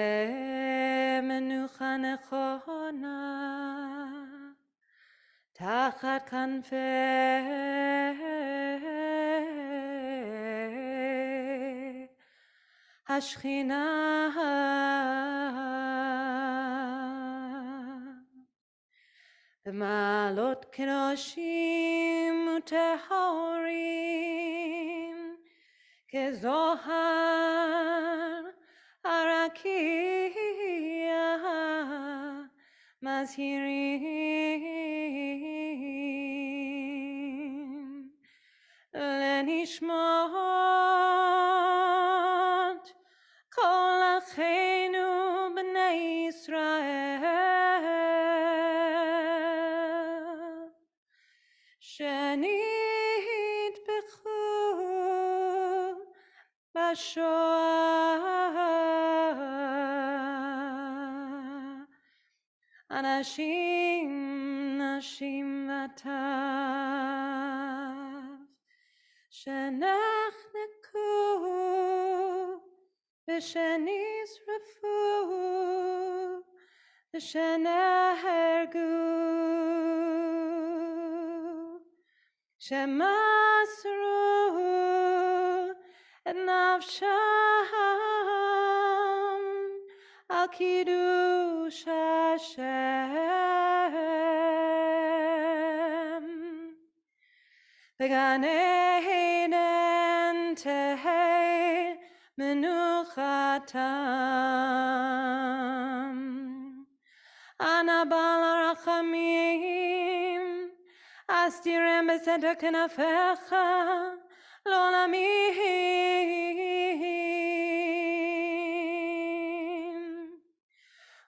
Menucha Nechona Tachat Kanfei Hashchina B'malot Kedoshim Utehorim Kezohar Arakia Mazhirim Lenishmot Kol Acheinu B'nei Yisrael Shenitbechu Bashoah Anashim Nashim Vatav Shenachneku V'shenizrafu V'shenahergu Shemasru et nafsham al kiddush Hashem V'gan Eden tehei menuchatam Ana bal rachamim Astirem beseder kenafecha Lolamim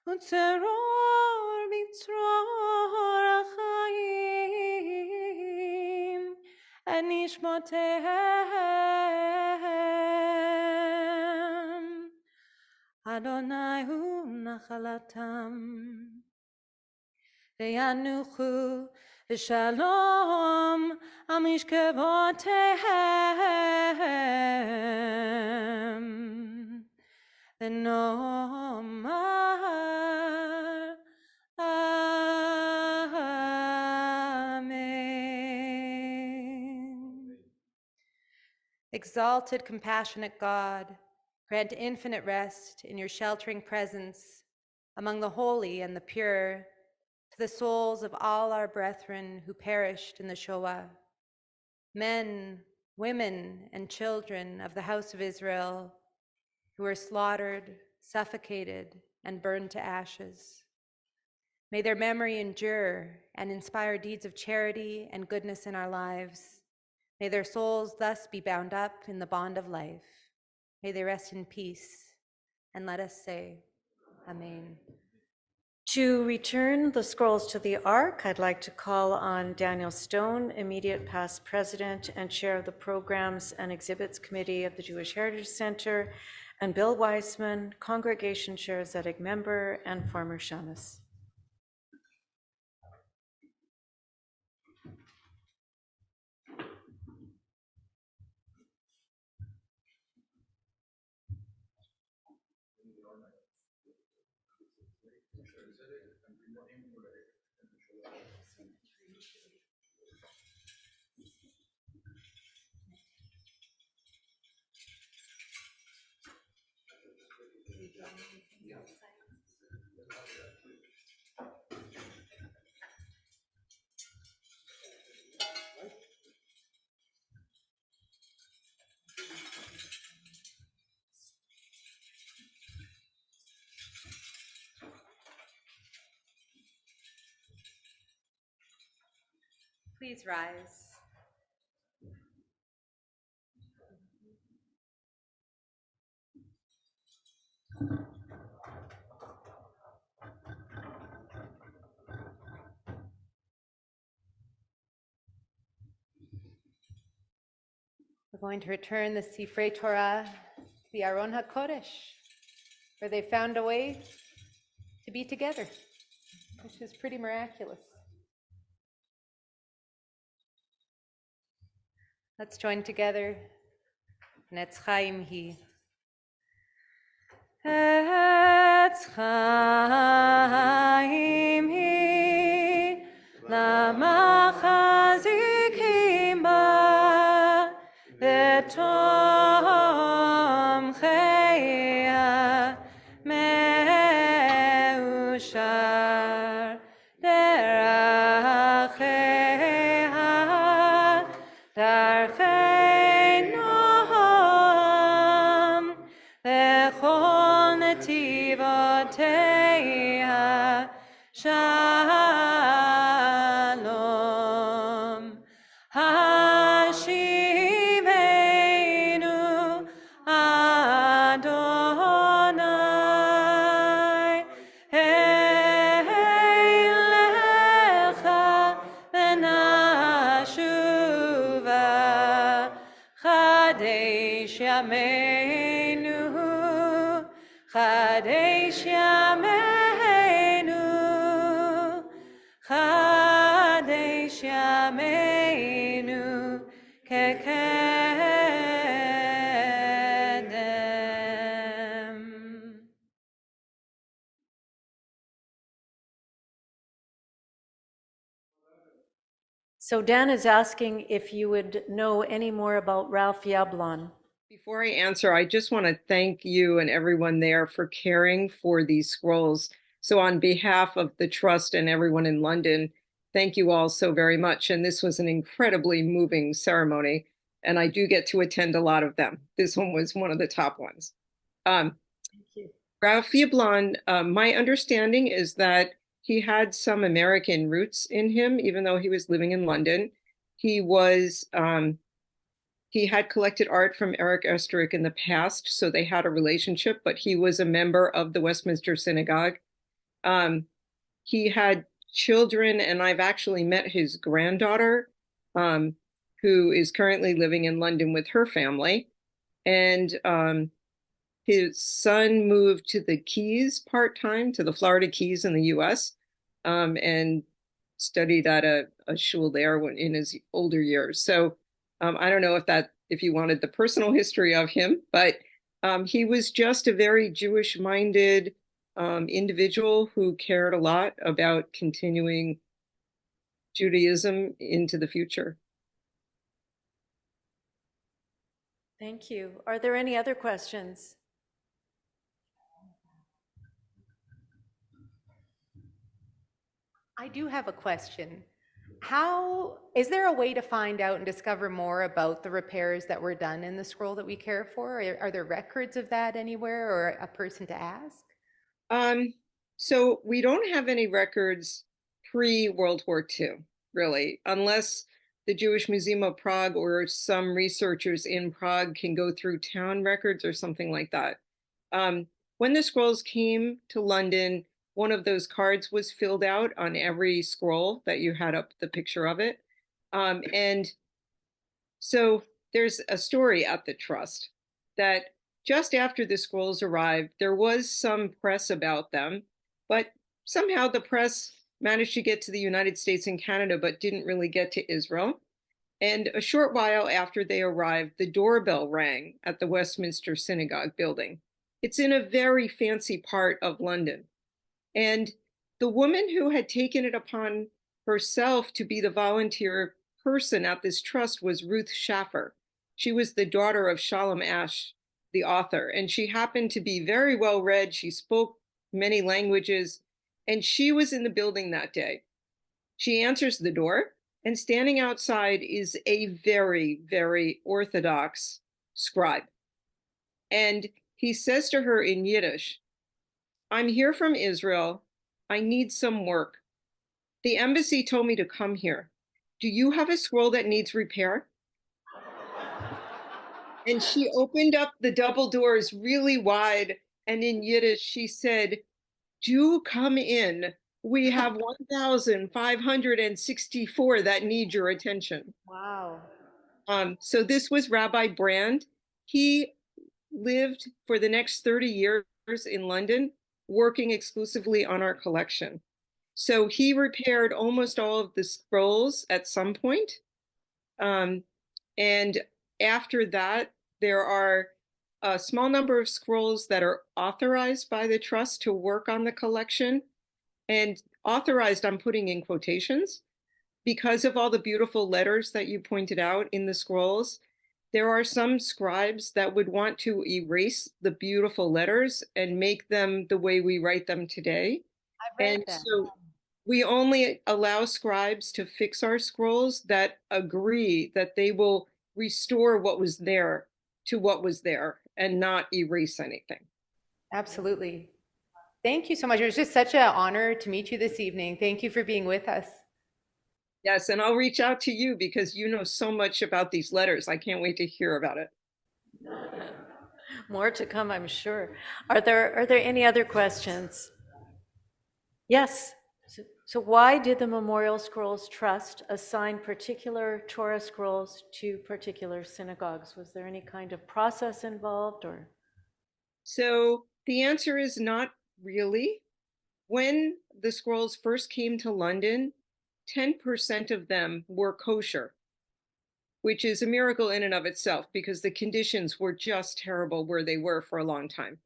Utzeror bitzror achayim En nishmotehem Adonai hu nachalatam Ve'yanuchu v'shalom amishkevotehem V'nomar Amen. Exalted, compassionate God, grant infinite rest in your sheltering presence among the holy and the pure, to the souls of all our brethren who perished in the Shoah, men, women, and children of the house of Israel, who were slaughtered, suffocated, and burned to ashes. May their memory endure and inspire deeds of charity and goodness in our lives. May their souls thus be bound up in the bond of life. May they rest in peace. And let us say, Amen. To return the scrolls to the Ark, I'd like to call on Daniel Stone, immediate past president and chair of the Programs and Exhibits Committee of the Jewish Heritage Center, and Bill Weissman, congregation chair, Zedek member, and former shamus. Please rise. We're going to return the Sifrei Torah, the Aron HaKodesh, where they found a way to be together, which is pretty miraculous. Let's join together. Netz Chaim Hi. Etz Chaim Hi, Lama Chazikim Ba, V'tom Cheya Meushar, Deracheha, Darchei Noam, V'chol Netivoteha, Shalom. Hashivenu Adonai Eilecha v'nashuva Chadesh Yameinu Chadesh Yameinu Chadesh Yameinu Kekedem. So Dan is asking if you would know any more about Ralph Yablon. Before I answer, I just want to thank you and everyone there for caring for these scrolls. So on behalf of the Trust and everyone in London, thank you all so very much. And this was an incredibly moving ceremony, and I do get to attend a lot of them. This one was one of the top ones. Thank you. Ralph Yablon, my understanding is that he had some American roots in him, even though he was living in London. He was, he had collected art from Eric Esterick in the past, so they had a relationship, but he was a member of the Westminster Synagogue. He had children, and I've actually met his granddaughter, who is currently living in London with her family. And his son moved to the Keys part-time, to the Florida Keys in the US, and studied at a shul there in his older years. So I don't know if you wanted the personal history of him, but he was just a very Jewish-minded individual who cared a lot about continuing Judaism into the future. Thank you. Are there any other questions? I do have a question. Is there a way to find out and discover more about the repairs that were done in the scroll that we care for? Are there records of that anywhere, or a person to ask? So we don't have any records pre-World War II, really, unless the Jewish Museum of Prague or some researchers in Prague can go through town records or something like that. When the scrolls came to London, one of those cards was filled out on every scroll that you had up the picture of it. And so there's a story at the Trust that just after the scrolls arrived, there was some press about them, but somehow the press managed to get to the United States and Canada, but didn't really get to Israel. And a short while after they arrived, the doorbell rang at the Westminster Synagogue building. It's in a very fancy part of London. And the woman who had taken it upon herself to be the volunteer person at this trust was Ruth Schaffer. She was the daughter of Shalom Asch, the author, and she happened to be very well read. She spoke many languages, and she was in the building that day. She answers the door, and standing outside is a very, very Orthodox scribe. And he says to her in Yiddish, "I'm here from Israel. I need some work. The embassy told me to come here. Do you have a scroll that needs repair?" And she opened up the double doors really wide, and in Yiddish, she said, "Do come in. We have 1,564 that need your attention." Wow. So this was Rabbi Brand. He lived for the next 30 years in London, working exclusively on our collection. So he repaired almost all of the scrolls at some point. And after that, there are a small number of scrolls that are authorized by the trust to work on the collection. And authorized, I'm putting in quotations, because of all the beautiful letters that you pointed out in the scrolls. There are some scribes that would want to erase the beautiful letters and make them the way we write them today. I've read And that. so we only allow scribes to fix our scrolls that agree that they will restore what was there to what was there and not erase anything. Absolutely. Thank you so much. It was just such an honor to meet you this evening. Thank you for being with us. Yes, and I'll reach out to you because you know so much about these letters. I can't wait to hear about it. More to come, I'm sure. Are there any other questions? Yes. So why did the Memorial Scrolls Trust assign particular Torah scrolls to particular synagogues? Was there any kind of process involved, or? So the answer is not really. When the scrolls first came to London, 10% of them were kosher, which is a miracle in and of itself because the conditions were just terrible where they were for a long time.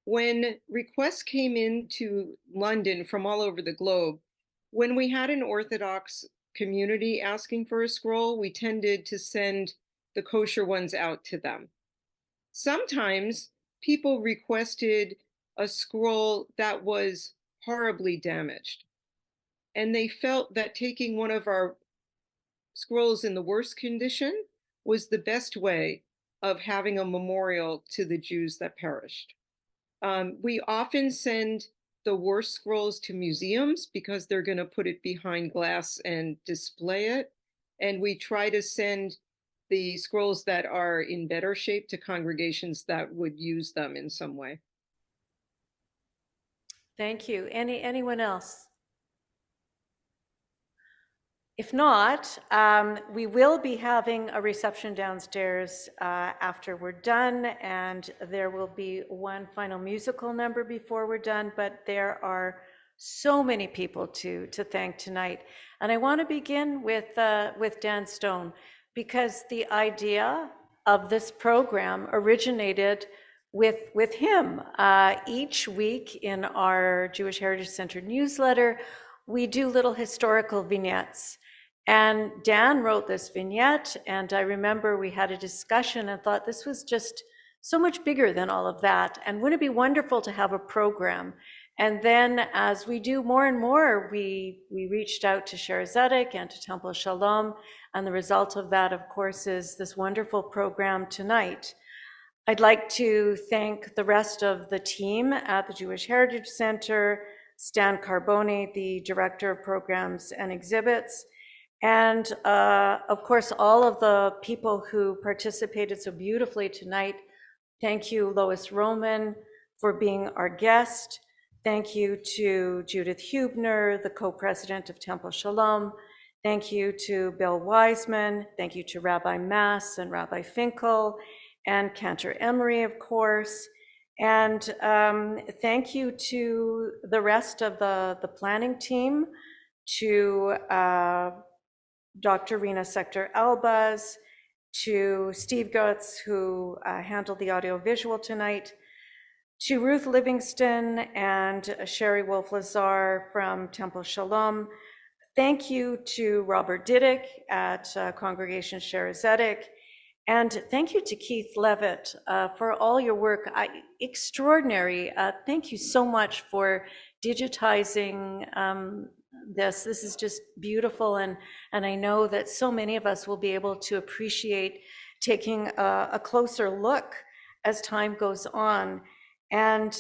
When requests came into London from all over the globe, when we had an Orthodox community asking for a scroll, we tended to send the kosher ones out to them. Sometimes people requested a scroll that was horribly damaged, and they felt that taking one of our scrolls in the worst condition was the best way of having a memorial to the Jews that perished. We often send the worst scrolls to museums because they're going to put it behind glass and display it. And we try to send the scrolls that are in better shape to congregations that would use them in some way. Thank you. Anyone else? If not, we will be having a reception downstairs after we're done, and there will be one final musical number before we're done, but there are so many people to thank tonight. And I want to begin with Dan Stone, because the idea of this program originated with him. Each week in our Jewish Heritage Center newsletter, we do little historical vignettes. And Dan wrote this vignette, and I remember we had a discussion and thought this was just so much bigger than all of that. And wouldn't it be wonderful to have a program? And then as we do more and more, we reached out to Sher Zedek and to Temple Shalom. And the result of that, of course, is this wonderful program tonight. I'd like to thank the rest of the team at the Jewish Heritage Center, Stan Carbone, the Director of Programs and Exhibits, and of course, all of the people who participated so beautifully tonight. Thank you, Lois Roman, for being our guest. Thank you to Judith Hubner, the co-president of Temple Shalom. Thank you to Bill Wiseman. Thank you to Rabbi Mass and Rabbi Finkel and Cantor Emery, of course. And thank you to the rest of the planning team, to Dr. Rena Sector-Albaz, to Steve Goetz, who handled the audiovisual tonight, to Ruth Livingston and Sherry Wolf-Lazar from Temple Shalom. Thank you to Robert Diddick at Congregation Sher Zedek. And thank you to Keith Levitt for all your work. Extraordinary. Thank you so much for digitizing this. This is just beautiful. And I know that so many of us will be able to appreciate taking a closer look as time goes on. And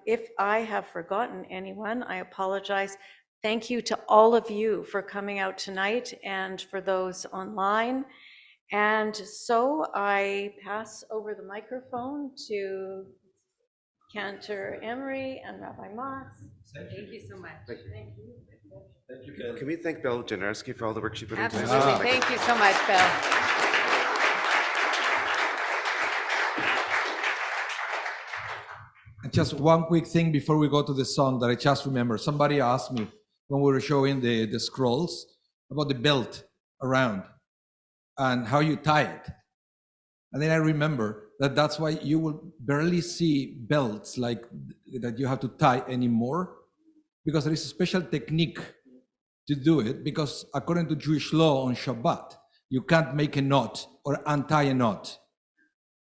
if I have forgotten anyone, I apologize. Thank you to all of you for coming out tonight and for those online. And so I pass over the microphone to Cantor Emery and Rabbi Moss. Thank you so much. Thank you. Thank you. Thank you, Bill. Can we thank Bill Janarski for all the work she put into this? Absolutely. Thank you so much, Bill. And just one quick thing before we go to the song that I just remember. Somebody asked me when we were showing the scrolls about the belt around and how you tie it. And then I remember that that's why you will barely see belts like that you have to tie anymore, because there is a special technique to do it, because according to Jewish law on Shabbat, you can't make a knot or untie a knot.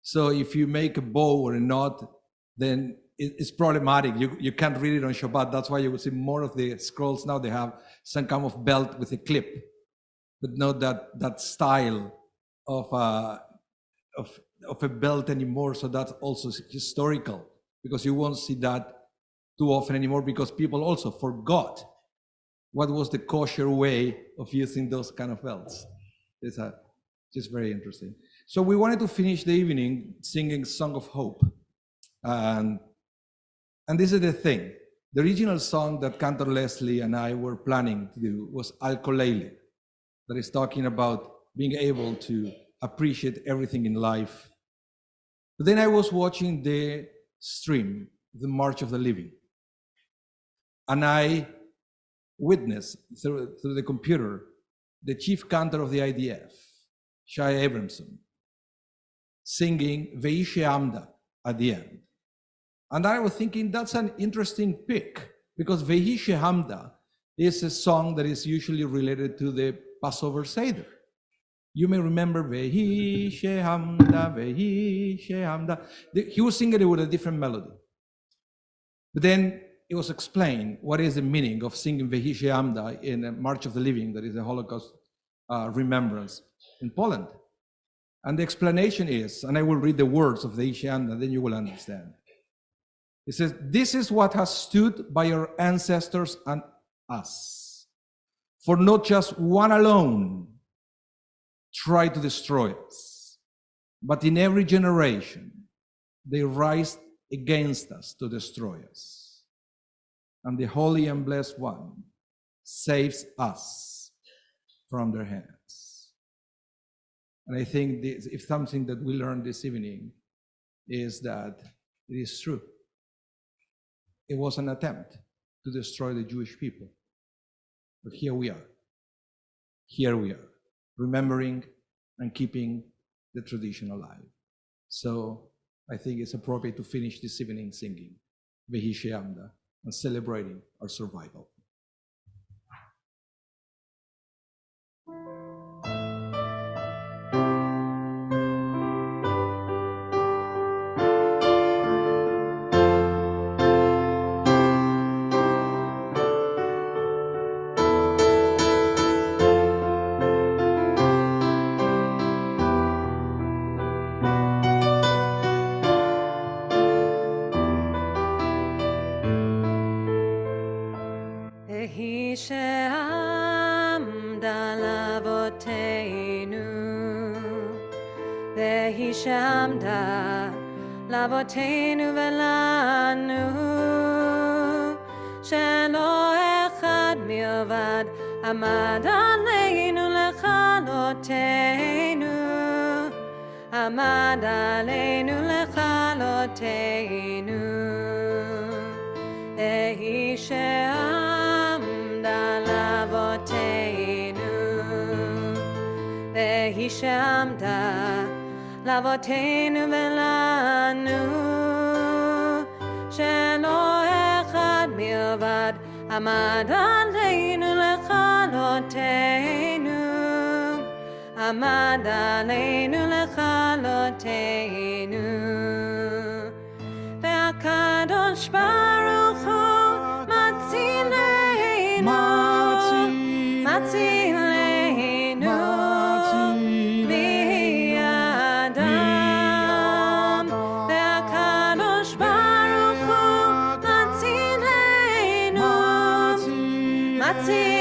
So if you make a bow or a knot, then it's problematic. You can't read it on Shabbat. That's why you will see more of the scrolls now. They have some kind of belt with a clip, but not that style of a belt anymore. So that's also historical, because you won't see that too often anymore, because people also forgot what was the kosher way of using those kind of belts. It's just very interesting. So we wanted to finish the evening singing Song of Hope. And this is the thing. The original song that Cantor Leslie and I were planning to do was Al Kolele, that is talking about being able to appreciate everything in life. But then I was watching the stream, the March of the Living, and I witnessed through the computer the chief cantor of the IDF, Shai Abramson, singing Ve'ishe Amda at the end. And I was thinking that's an interesting pick, because Ve'ishe Amda is a song that is usually related to the Passover Seder. You may remember Ve'ishe Amda, Ve'ishe Amda. He was singing it with a different melody. But then it was explained what is the meaning of singing Ve'ishe Amda in a March of the Living, that is a Holocaust remembrance in Poland. And the explanation is, and I will read the words of Ve'ishe Amda, then you will understand. It says, "This is what has stood by our ancestors and us. For not just one alone tried to destroy us, but in every generation they rise against us to destroy us. And the Holy and Blessed One saves us from their hands." And I think this, if something that we learned this evening, is that it is true. It was an attempt to destroy the Jewish people. But here we are. Here we are, remembering and keeping the tradition alive. So I think it's appropriate to finish this evening singing Ve'ishe Amda and celebrating our survival. שעמדה לאבותינו, והיא שעמדה לאבותינו ולנו, שלא אחד מלבד עמד עלינו לכלותנו, עמד עלינו לכלותנו. והיא שעמדה לאבותינו, והיא שעמדה לאבותינו ולנו, שלא אחד מלבד עמד עלינו לכלותנו, עמד עלינו לכלותנו. והקדוש ברוך הוא מצילנו, מצילנו מידם. והקדוש ברוך הוא מצילנו, מצילנו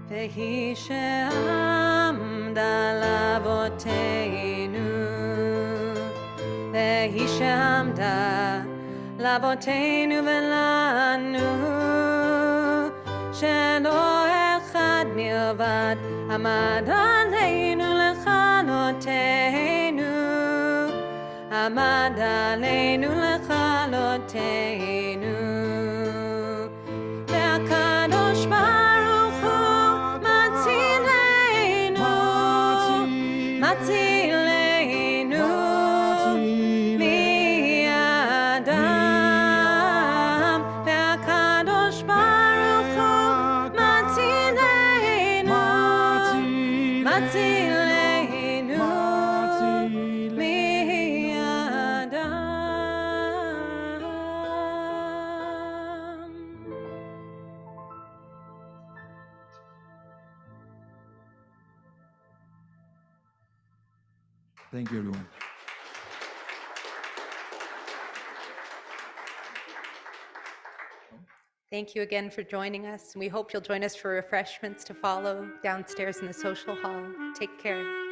והיא שעמדה לאבותינו, והיא שעמדה לאבותינו ולנו, שלא אחד מלבד עמד עלינו לכלותנו, עמד עלינו לכלותנו. והקדוש ברוך הוא מצילנו, מצילנו מידם. והקדוש ברוך הוא מצילנו, מצילנו Thank you, everyone. Thank you again for joining us. We hope you'll join us for refreshments to follow downstairs in the social hall. Take care.